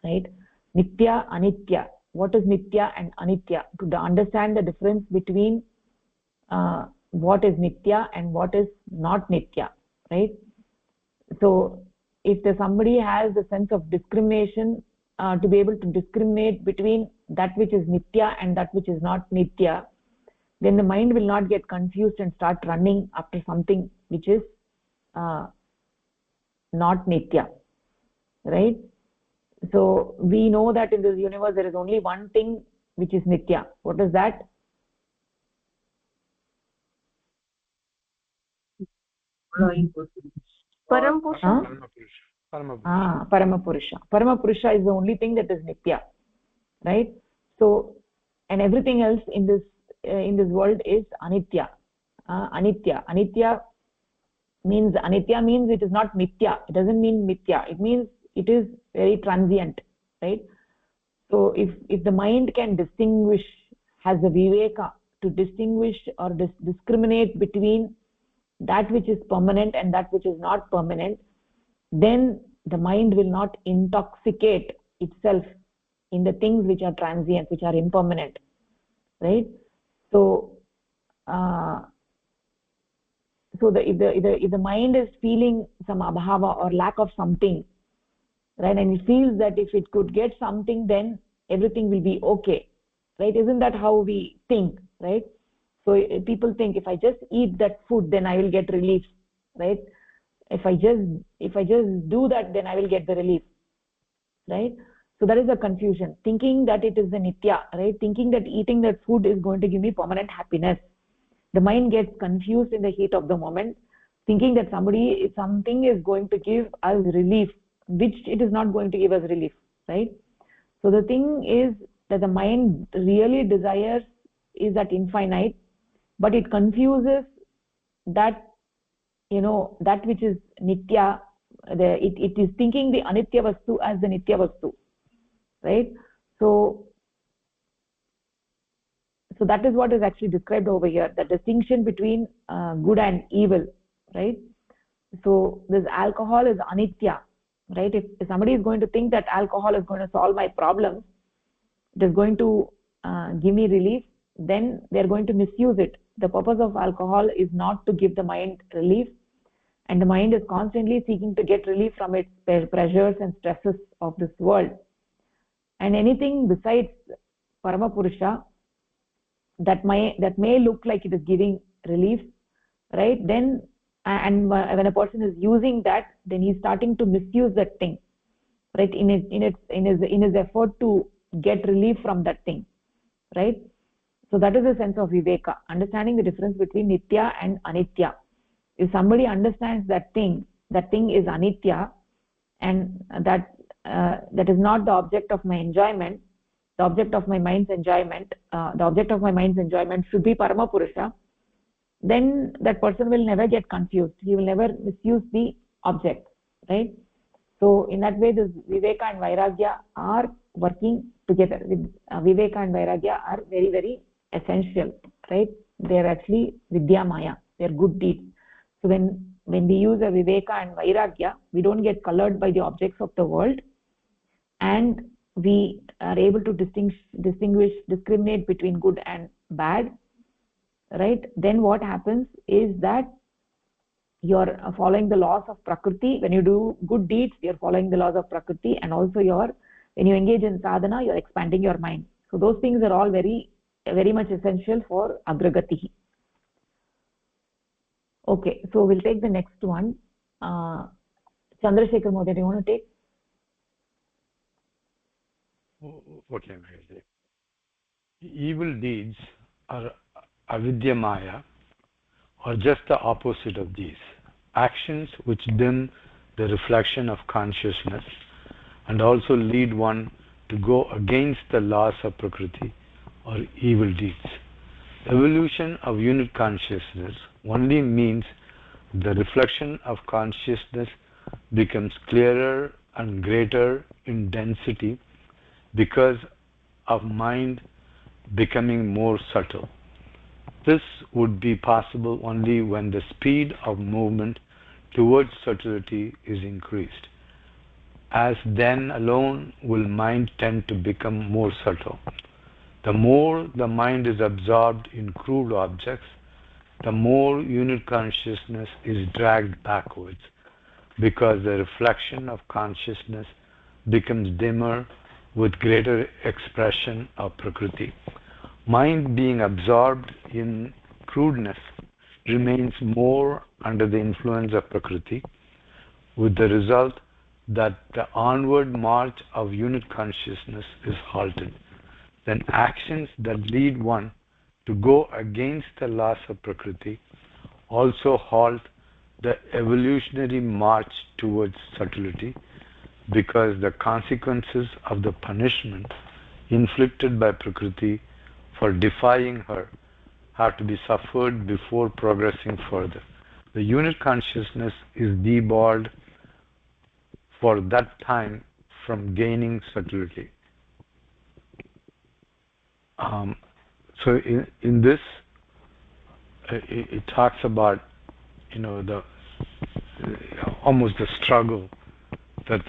right? Nitya anitya. What is nitya and anitya? To understand the difference between what is nitya and what is not nitya, right? So if somebody has the sense of discrimination, to be able to discriminate between that which is nitya and that which is not nitya, then the mind will not get confused and start running after something which is not nitya, right? So we know that in this universe there is only one thing which is nitya. What is that? Paramapurusha. Paramapurusha is the only thing that is nitya, right? So, and everything else in this world is anitya. Anitya means it is not mithya. It doesn't mean mithya. It means it is very transient, right? So if the mind can distinguish, has the viveka to distinguish or discriminate between that which is permanent and that which is not permanent, then the mind will not intoxicate itself in the things which are transient, which are impermanent, right? So if the mind is feeling some abhava or lack of something, right, and it feels that if it could get something, then everything will be okay, right? Isn't that how we think, right? So people think, if I just eat that food, then I will get relief, right? If I just do that, then I will get the relief, right? So that is the confusion. Thinking that it is the nitya, right? Thinking that eating that food is going to give me permanent happiness. The mind gets confused in the heat of the moment, thinking that something is going to give us relief, which it is not going to give us relief, right? So the thing is that the mind really desires is that infinite, but it confuses that, that which is nitya. It is thinking the anitya vastu as the nitya vastu, right? So that is what is actually described over here, the distinction between good and evil, right? So this alcohol is anitya, right? If somebody is going to think that alcohol is going to solve my problems, it is going to give me relief, then they are going to misuse it. The purpose of alcohol is not to give the mind relief, and the mind is constantly seeking to get relief from its pressures and stresses of this world. And anything besides Paramapurusha that may look like it is giving relief, right? Then and when a person is using that, then he's starting to misuse that thing, right? In his effort to get relief from that thing, right? So that is the sense of viveka, understanding the difference between nitya and anitya. If somebody understands that thing is anitya, and that is not the object of my enjoyment, the object of my mind's enjoyment, should be Paramapurusha, then that person will never get confused. He will never misuse the object, right? So in that way, this viveka and vairagya are working together. Viveka and vairagya are very, very essential, right? They are actually vidya maya, they are good deeds. So when we use a viveka and vairagya, we don't get colored by the objects of the world, and we are able to discriminate between good and bad, right? Then what happens is that you're following the laws of prakriti. When you do good deeds, you're following the laws of prakriti, and also when you engage in sadhana, you're expanding your mind. So those things are all very, very much essential for agragati. Okay, so we'll take the next one. Chandrasekhar Mohan, do you want to take? Okay, evil deeds are avidya maya, or just the opposite of these. Actions which dim the reflection of consciousness and also lead one to go against the laws of prakriti, or evil deeds. Evolution of unit consciousness only means the reflection of consciousness becomes clearer and greater in density because of mind becoming more subtle. This would be possible only when the speed of movement towards subtlety is increased, as then alone will mind tend to become more subtle. The more the mind is absorbed in crude objects, the more unit consciousness is dragged backwards, because the reflection of consciousness becomes dimmer with greater expression of prakriti. Mind being absorbed in crudeness remains more under the influence of prakriti, with the result that the onward march of unit consciousness is halted. Then actions that lead one to go against the laws of prakriti also halt the evolutionary march towards subtlety, because the consequences of the punishment inflicted by prakriti for defying her have to be suffered before progressing further. The unit consciousness is debarred for that time from gaining subtlety. So in this, it talks about, the almost the struggle that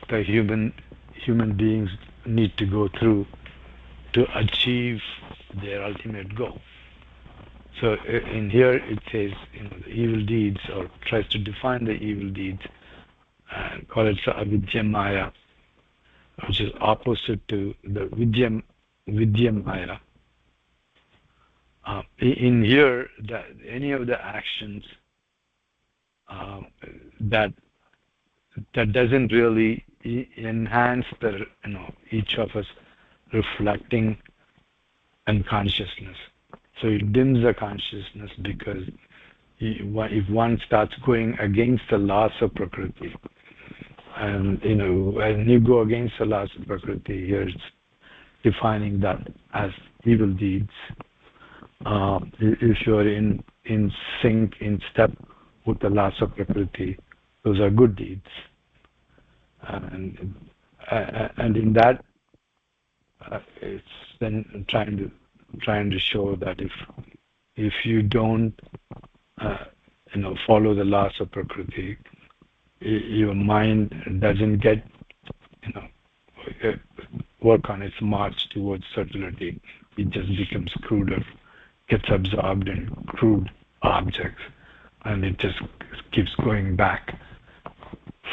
the human beings need to go through to achieve their ultimate goal. So in here it says, the evil deeds, or tries to define the evil deeds, and call it avidya maya, which is opposite to the vidya maya. In here, any of the actions that that doesn't really enhance the, each of us reflecting and consciousness. So it dims the consciousness, because if one starts going against the laws of Prakriti, and when you go against the laws of Prakriti, here it's defining that as evil deeds. If you're in sync, in step with the laws of Prakriti, those are good deeds. And in that, it's then trying to show that if you don't follow the laws of Prakriti, your mind doesn't get work on its march towards subtlety. It just becomes cruder, gets absorbed in crude objects, and it just keeps going back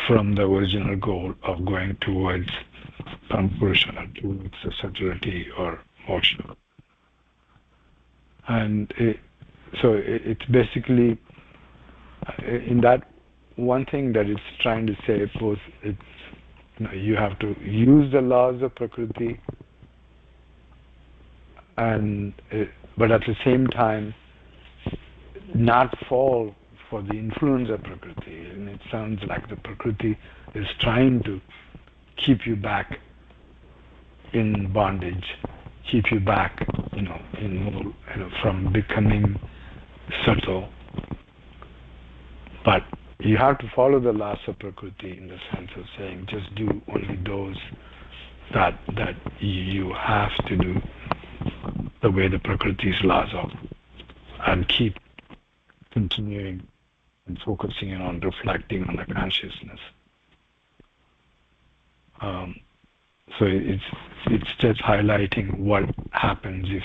from the original goal of going towards Purusha, towards the subtlety or moksha. And so it's basically, in that one thing that it's trying to say, both you have to use the laws of Prakriti, but at the same time not fall for the influence of Prakriti. And it sounds like the Prakriti is trying to keep you back in bondage, keep you back, from becoming subtle. But you have to follow the laws of Prakriti, in the sense of saying just do only those that you have to do the way the Prakriti's laws are, and keep continuing and focusing on reflecting on the consciousness. So it's just highlighting what happens if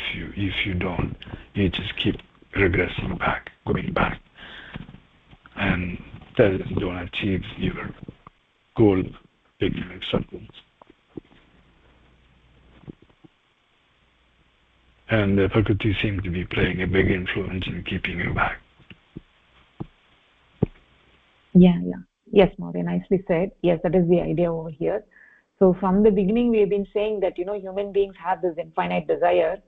you don't. You just keep regressing back, going back, and don't achieve your goal of becoming acceptance. And the Prakriti seems to be playing a big influence in keeping you back. Yeah. Yes, Maureen, nicely said. Yes, that is the idea over here. So from the beginning, we have been saying that, human beings have this infinite desire,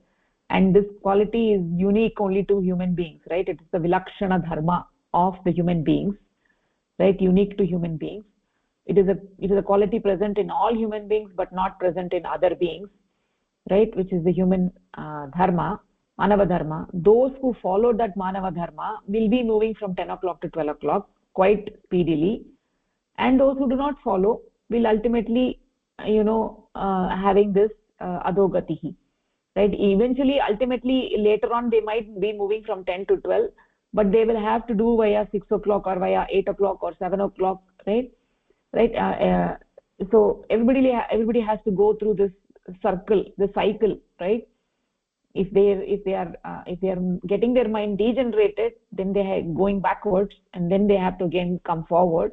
and this quality is unique only to human beings, right? It is the Vilakshana Dharma of the human beings, right? Unique to human beings. It is a quality present in all human beings, but not present in other beings, right? Which is the human dharma, Manava Dharma. Those who follow that Manava Dharma will be moving from 10 o'clock to 12 o'clock quite speedily, and those who do not follow will ultimately having this adogatihi, right? Eventually, ultimately, later on, they might be moving from 10 to 12, but they will have to do via 6 o'clock or via 8 o'clock or 7 o'clock, right? So everybody has to go through this the cycle, right? If they are getting their mind degenerated, then they are going backwards, and then they have to again come forward.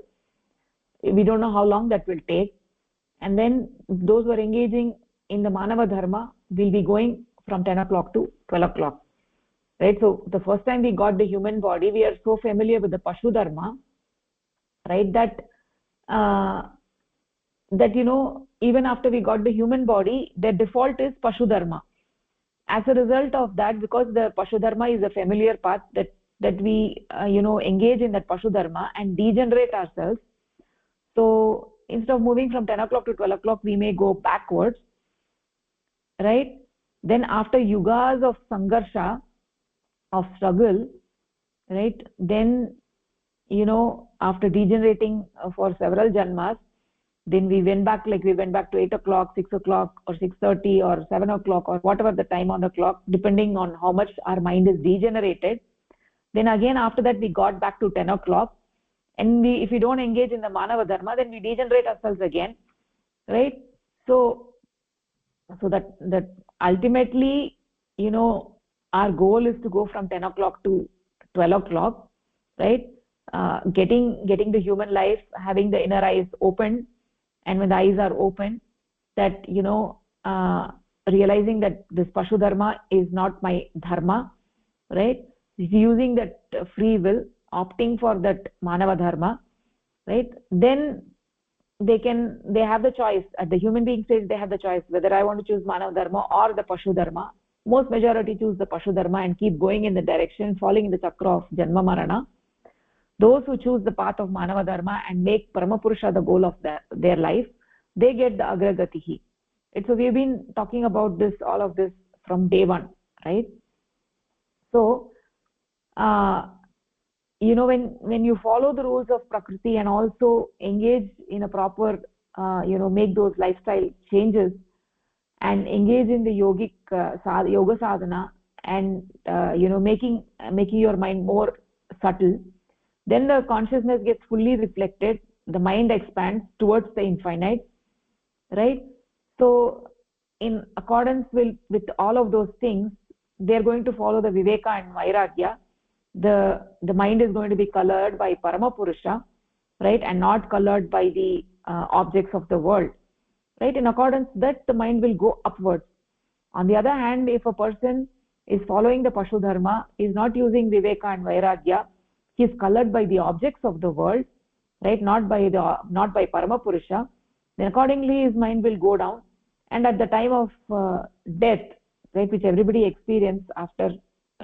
We don't know how long that will take. And then those who are engaging in the Manava Dharma will be going from 10 o'clock to 12 o'clock, right? So the first time we got the human body, we are so familiar with the Pashu Dharma, right? That even after we got the human body, the default is Pashu Dharma. As a result of that, because the Pashu Dharma is a familiar path, that we engage in that Pashu Dharma and degenerate ourselves. So instead of moving from 10 o'clock to 12 o'clock, we may go backwards, right? Then after yugas of sangarsha, of struggle, right? Then, after degenerating for several janmas, then we went back to 8 o'clock, 6 o'clock, or 6:30, or 7 o'clock, or whatever the time on the clock, depending on how much our mind is degenerated. Then again, after that, we got back to 10 o'clock. And if we don't engage in the Manava Dharma, then we degenerate ourselves again, right? So that ultimately, our goal is to go from 10 o'clock to 12 o'clock, right? Getting the human life, having the inner eyes open, and when the eyes are open, that, realizing that this Pashu Dharma is not my Dharma, right? Using that free will, opting for that Manava Dharma, right? Then they have the choice. At the human being stage, they have the choice whether I want to choose Manav Dharma or the Pashu Dharma. Most majority choose the Pashu Dharma and keep going in the direction, falling in the chakra of Janma Marana. Those who choose the path of Manava Dharma and make Paramapurusha the goal of their life, they get the Agragatihi. So we've been talking about this, all of this from day one, right? So, when you follow the rules of Prakriti and also engage in a proper, make those lifestyle changes and engage in the yoga sadhana and, making your mind more subtle, then the consciousness gets fully reflected, the mind expands towards the infinite, right? So in accordance with all of those things, they're going to follow the Viveka and Vairagya. The mind is going to be colored by Paramapurusha, right, and not colored by the objects of the world, right? In accordance that, the mind will go upwards. On the other hand, if a person is following the Pashu Dharma, is not using Viveka and Vairagya, he is colored by the objects of the world, right, not by Paramapurusha, then accordingly his mind will go down, and at the time of death, right, which everybody experiences after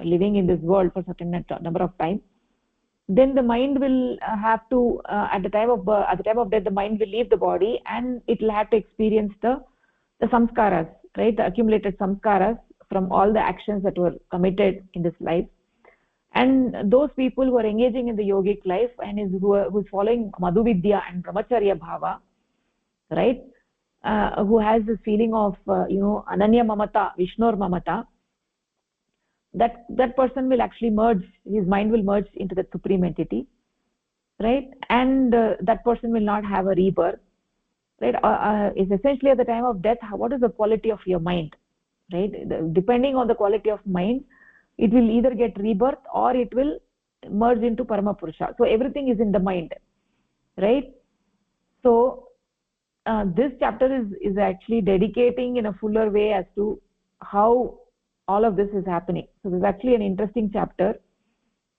living in this world for a certain number of time, then the mind will have to at the time of death, the mind will leave the body and it will have to experience the samskaras, right, the accumulated samskaras from all the actions that were committed in this life. And those people who are engaging in the yogic life and who's following Madhu Vidya and Brahmacharya Bhava, right, who has this feeling of Ananya Mamata, Vishnur Mamata, that person will actually merge, his mind will merge into the supreme entity, right, and that person will not have a rebirth, right. Is essentially at the time of death, what is the quality of your mind, right? Depending on the quality of mind, it will either get rebirth or it will merge into Paramapurusha. So everything is in the mind, right? So this chapter is actually dedicating in a fuller way as to how all of this is happening. So this is actually an interesting chapter,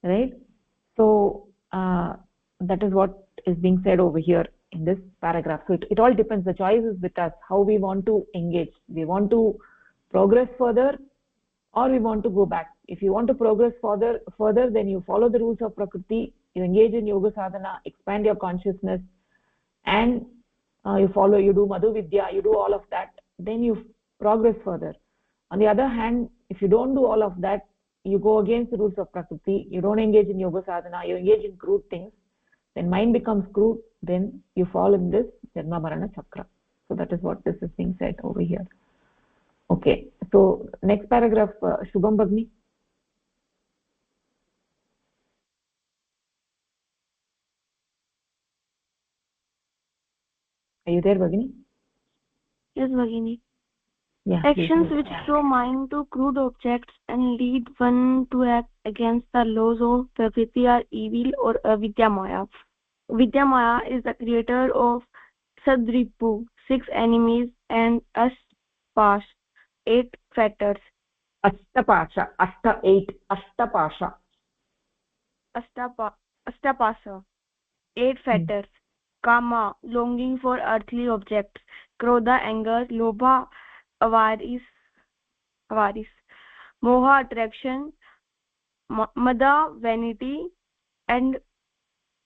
right? So that is what is being said over here in this paragraph. So it all depends. The choice is with us, how we want to engage. We want to progress further or we want to go back. If you want to progress further, then you follow the rules of Prakriti, you engage in yoga sadhana, expand your consciousness, and you do Madhu Vidya, you do all of that, then you progress further. On the other hand, if you don't do all of that, you go against the rules of Prakriti, you don't engage in yoga sadhana, you engage in crude things, then mind becomes crude, then you fall in this Janma Marana Chakra. So that is what this is being said over here. Okay, so next paragraph, Shubham Bhagni. Are you there, Bhagini? Yes, Bhagini. Yeah. Actions which throw mind to crude objects and lead one to act against the laws of Prakriti are evil or Avidya Maya. Vidya Maya is the creator of Sadripu, 6 enemies, and Aspash, 8 fetters. Ashtapasha, 8 fetters. Kama, longing for earthly objects. Krodha, anger. Lobha, avaris. Moha, attraction. Mada, vanity. And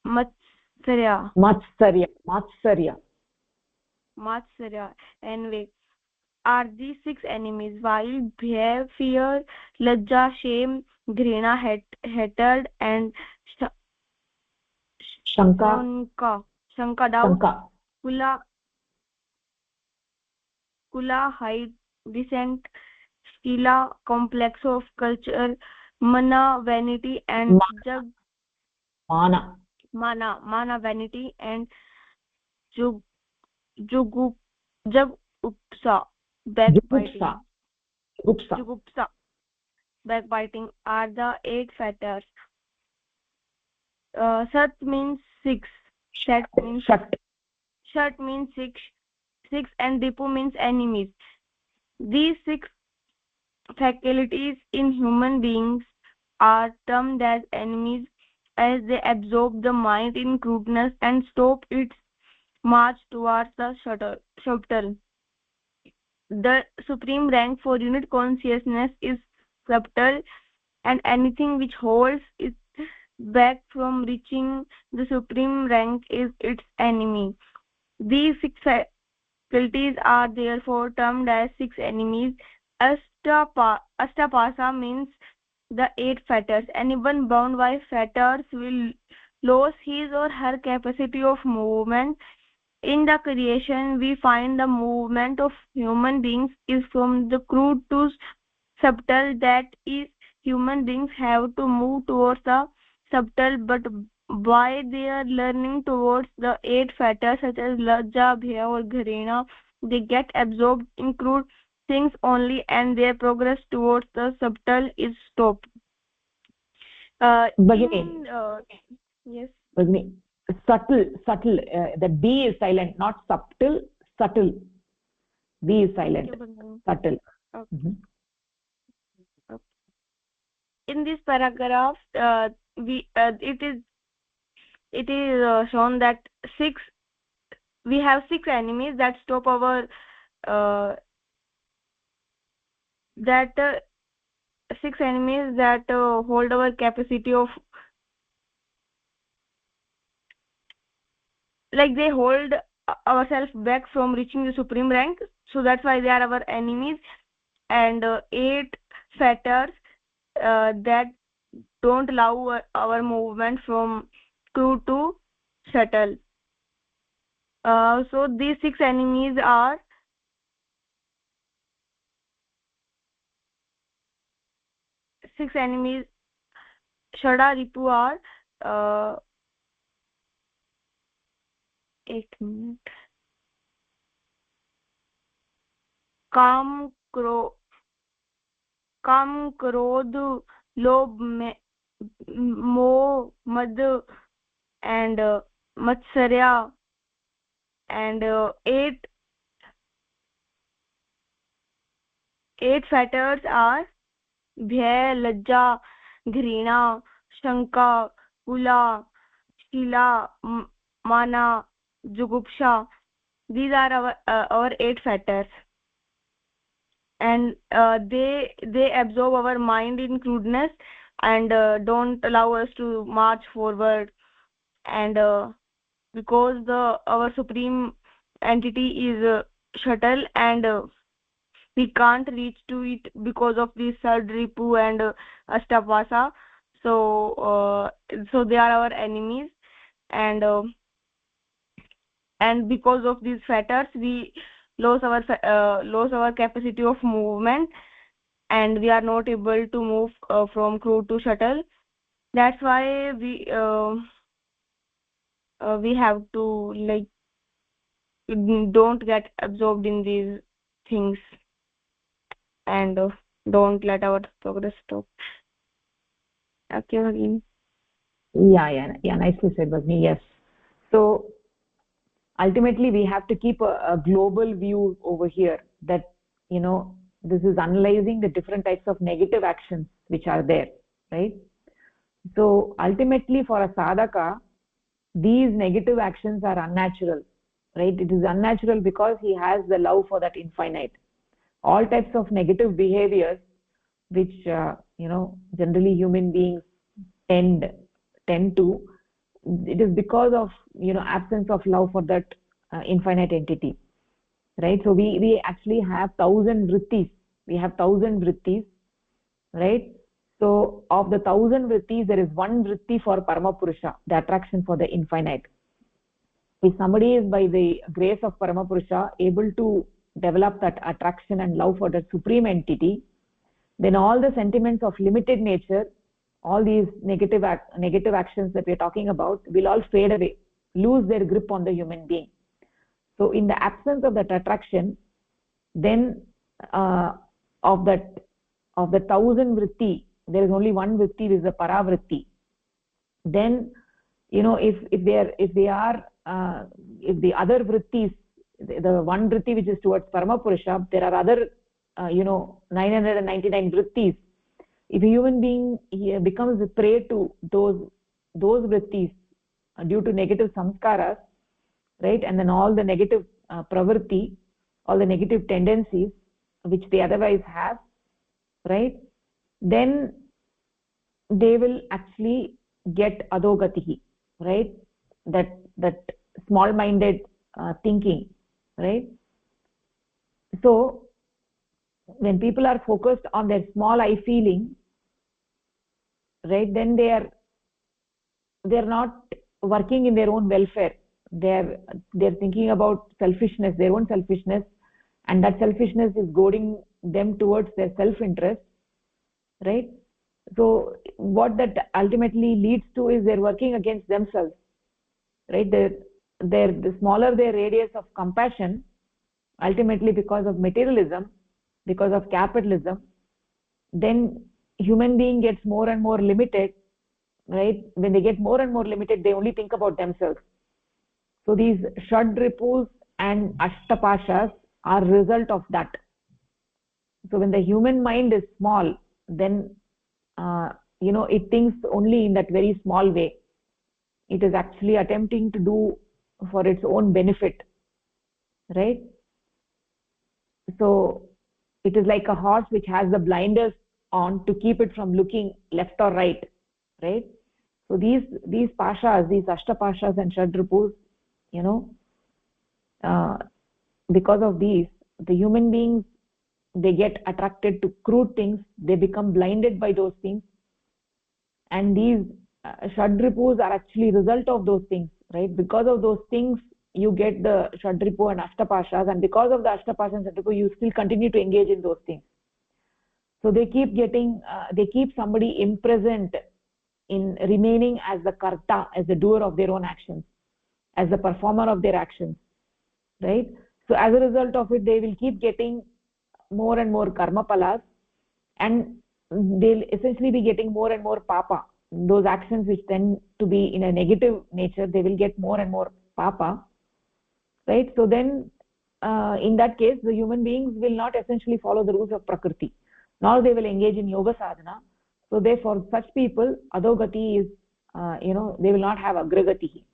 Matsarya, envy are these 6 enemies, while bhaya, fear, lajja, shame, ghrina, hatred, and shanka, doubt, kula, height, descent, skila, complex of culture, mana, vanity, and jag, mana, vanity, and jugupsa, backbiting are the 8 fetters. Sat means 6. Shat means 6, and Dipu means enemies. These 6 faculties in human beings are termed as enemies, as they absorb the mind in crudeness and stop its march towards the subtle. The supreme rank for unit consciousness is subtle, and anything which holds it back from reaching the supreme rank is its enemy. These six faculties are therefore termed as six enemies. Astapasa means the eight fetters. Anyone bound by fetters will lose his or her capacity of movement. In the creation, we find the movement of human beings is from the crude to subtle. That is, human beings have to move towards the subtle, but by their learning towards the eight fetters such as lajja, bhaya or gharina, they get absorbed in crude things only, and their progress towards the subtle is stopped. Bhagini, Yes. Bhagini, subtle. The B is silent, not subtle, subtle. B is silent, Okay, subtle. okay. Mm-hmm. In this paragraph, it is shown that we have six enemies that stop our that six enemies that hold our capacity of, like, they hold ourselves back from reaching the supreme rank, so that's why they are our enemies. And eight fetters that don't allow our movement from crude to subtle. So these six enemies are Shada Ripu are एक minute काम क्रोध लोभ मोह मद and matsarya, and eight fetters are bhaya, lajja, ghrina, shanka, kula, shila, mana, jugupsha. These are our eight fetters, and they absorb our mind in crudeness and don't allow us to march forward. And because our supreme entity is subtle, and we can't reach to it because of this Ripu and Ashtavasa. So they are our enemies, and because of these fetters we lose our capacity of movement, and we are not able to move from crude to subtle. That's why we have to, like, don't get absorbed in these things, and don't let our progress stop. Okay, again. Yeah, nicely said, Bhagini. Yes. So ultimately we have to keep a global view over here, that this is analyzing the different types of negative actions which are there, right? So ultimately for a sadhaka, these negative actions are unnatural, right? It is unnatural because he has the love for that infinite. All types of negative behaviors which generally human beings tend to, it is because of absence of love for that infinite entity, right? So we actually have 1,000 vrittis. We have 1,000 vrittis, right? So of the 1,000 vrittis, there is one vritti for Paramapurusha, the attraction for the infinite. If somebody is, by the grace of Paramapurusha, able to develop that attraction and love for the supreme entity, then all the sentiments of limited nature, all these negative actions that we are talking about, will all fade away, lose their grip on the human being. So in the absence of that attraction, then of the 1,000 vritti, there is only one vritti, which is the paravritti. Then if the other vrittis, the one vritti which is towards Paramapurusha, there are other 999 vrittis. If a human being becomes a prey to those vrittis due to negative samskaras, right? And then all the negative pravritti, all the negative tendencies which they otherwise have, right? Then they will actually get adogatihi, right? That small minded thinking, right? So when people are focused on their small I feeling, right, then they're not working in their own welfare. They're thinking about selfishness, their own selfishness, and that selfishness is goading them towards their self interest, right? So what that ultimately leads to is they're working against themselves, right? The smaller their radius of compassion, ultimately because of materialism, because of capitalism, then human being gets more and more limited, right? When they get more and more limited, they only think about themselves. So these Shadripus and Ashtapashas are result of that. So when the human mind is small, then it thinks only in that very small way. It is actually attempting to do for its own benefit, right? So it is like a horse which has the blinders on to keep it from looking left or right, right? So these pashas, these ashtapashas and shadrupus, because of these, the human beings, they get attracted to crude things, they become blinded by those things, and these shadripus are actually result of those things, right? Because of those things you get the shadripu and ashtapashas, and because of the ashtapashas and shadripu you still continue to engage in those things. So they keep somebody imprisoned in remaining as the karta, as the doer of their own actions, as the performer of their actions, right? So as a result of it, they will keep getting more and more karma palas, and they'll essentially be getting more and more papa. Those actions which tend to be in a negative nature, they will get more and more papa, right? So then in that case, the human beings will not essentially follow the rules of prakriti, nor they will engage in yoga sadhana. So therefore such people, adogati is they will not have agragati.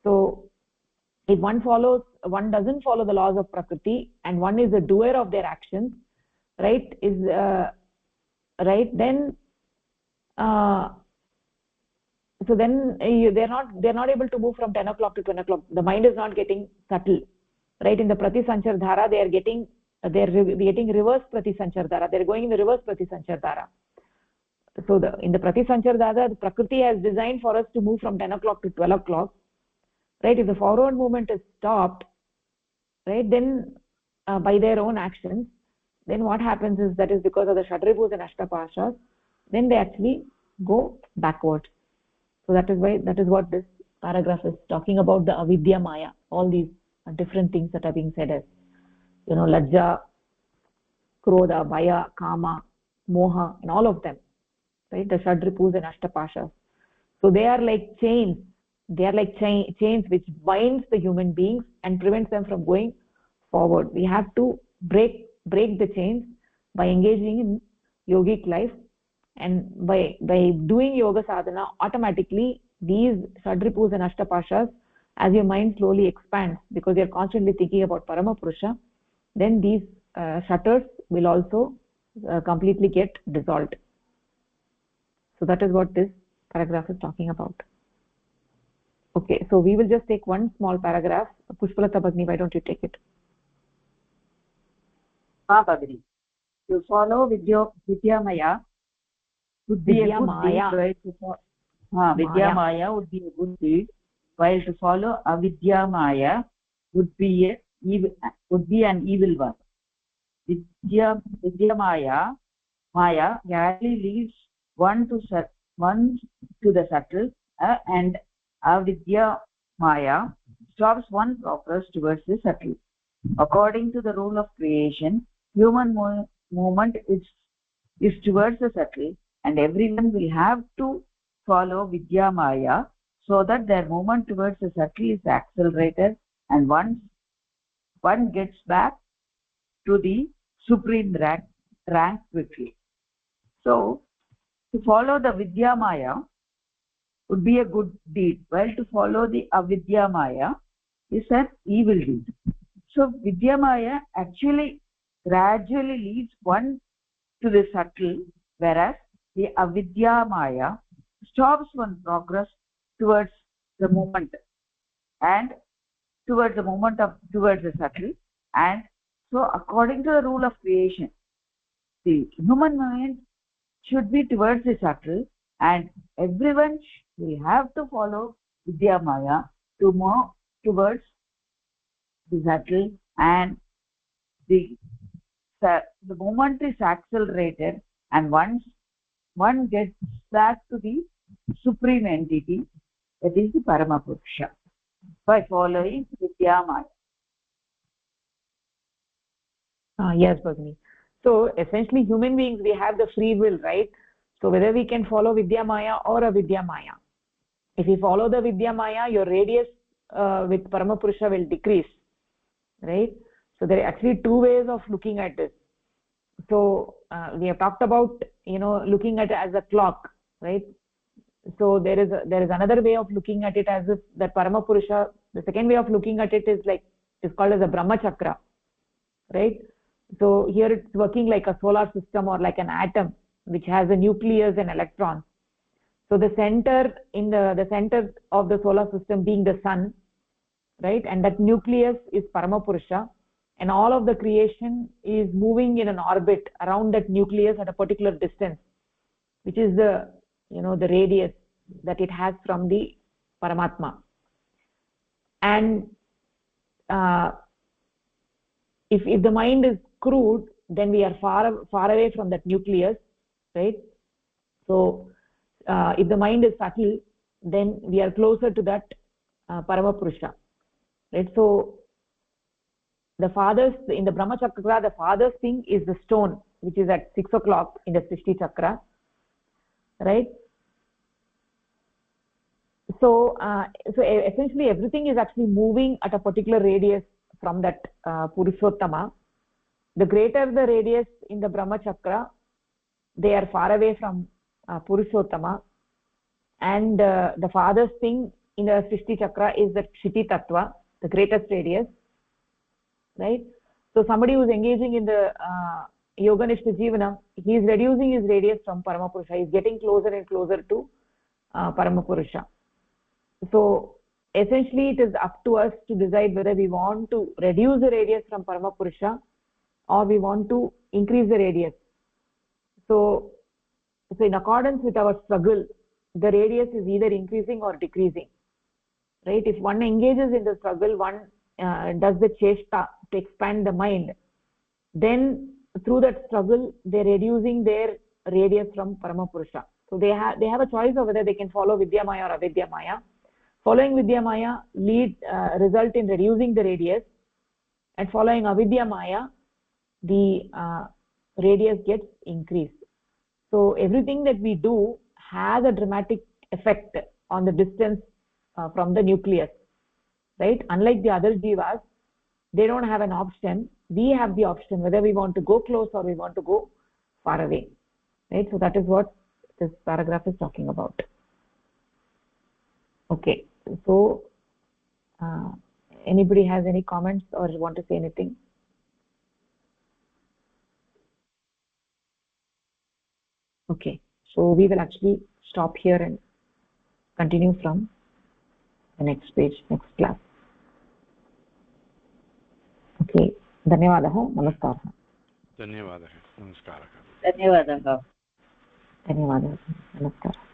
So if one doesn't follow the laws of prakriti, and one is a doer of their actions, right, then so then they're not able to move from 10 o'clock to 10 o'clock. The mind is not getting subtle, right? In the prati sanchar dhara, they're getting reverse prati sanchar dhara. They're going in the reverse prati sanchar dhara. So in the prati sanchar dhara, the prakriti has designed for us to move from 10 o'clock to 12 o'clock, right? If the forward movement is stopped, right, then by their own actions, then what happens is, that is because of the shadripus and ashtapashas, then they actually go backwards. So that is what this paragraph is talking about, the avidya maya, all these different things that are being said as lajja, krodha, bhaya, kama, moha, and all of them, right? The shadripus and ashtapashas. So they are like chains. They are like chains which binds the human beings and prevents them from going forward. We have to break the chains by engaging in yogic life, and by doing yoga sadhana, automatically these shadripus and ashtapashas, as your mind slowly expands because you're constantly thinking about parama purusha, then these shutters will also completely get dissolved. So that is what this paragraph is talking about. Okay, so we will just take one small paragraph. Pushpalata Bhagini, why don't you take it? Bhagini, to follow Vidyamaya would be a good deed. Vidyamaya would be a good deed, while to follow Avidyamaya would be an evil one. Vidyamaya rarely leads one to the subtle, and Avidyamaya stops one progress towards the subtle. According to the rule of creation, human movement is towards the subtle, and everyone will have to follow Vidyamaya so that their movement towards the subtle is accelerated, and one gets back to the supreme rank quickly. So to follow the Vidyamaya would be a good deed, while to follow the Avidyamaya is an evil deed. So Vidyamaya actually gradually leads one to the subtle, whereas the Avidyamaya stops one's progress towards the movement and towards the subtle. And so according to the rule of creation, the human mind should be towards the subtle, and everyone will have to follow Vidyamaya to move towards the subtle, and the movement is accelerated, and once one gets back to the supreme entity, that is the Paramapurusha, by following Vidyamaya. Yes, Bhagini. So essentially human beings, we have the free will, right? So whether we can follow Vidyamaya or Avidyamaya. If you follow the Vidyamaya, your radius with Paramapurusha will decrease, right? So there are actually two ways of looking at this. So we have talked about, looking at it as a clock, right? So there is another way of looking at it as if that Paramapurusha, the second way of looking at it is called as a Brahma Chakra, right? So here it's working like a solar system or like an atom which has a nucleus and electrons. So the center the center of the solar system being the sun, right? And that nucleus is Paramapurusha, and all of the creation is moving in an orbit around that nucleus at a particular distance, which is the the radius that it has from the Paramatma. And if the mind is crude, then we are far away from that nucleus, right? So if the mind is subtle, then we are closer to that Paramapurusha, right? So the farthest in the Brahma Chakra, the farthest thing is the stone, which is at 6 o'clock in the Srishti Chakra, right? So essentially everything is actually moving at a particular radius from that Purushottama. The greater the radius in the Brahma Chakra, they are far away from Purushottama, and the farthest thing in the Srishti Chakra is the Kshiti Tattva, the greatest radius, right? So somebody who is engaging in the Yoganishta Jivanam, he is reducing his radius from Paramapurusha. He is getting closer and closer to Paramapurusha. So essentially it is up to us to decide whether we want to reduce the radius from Paramapurusha or we want to increase the radius. So in accordance with our struggle, the radius is either increasing or decreasing, right? If one engages in the struggle, one does the cheshta to expand the mind, then through that struggle they're reducing their radius from Paramapurusha. So they have a choice of whether they can follow Vidyamaya or Avidyamaya. Following Vidyamaya result in reducing the radius, and following Avidyamaya, the radius gets increased. So everything that we do has a dramatic effect on the distance from the nucleus, right? Unlike the other jivas, they don't have an option. We have the option whether we want to go close or we want to go far away, right? So that is what this paragraph is talking about. Okay, so anybody has any comments or want to say anything? Okay, so we will actually stop here and continue from the next page, next class. Okay, धन्यवादः, नमस्कारः. धन्यवादः, नमस्कारः. धन्यवादः. धन्यवादः, नमस्कारः.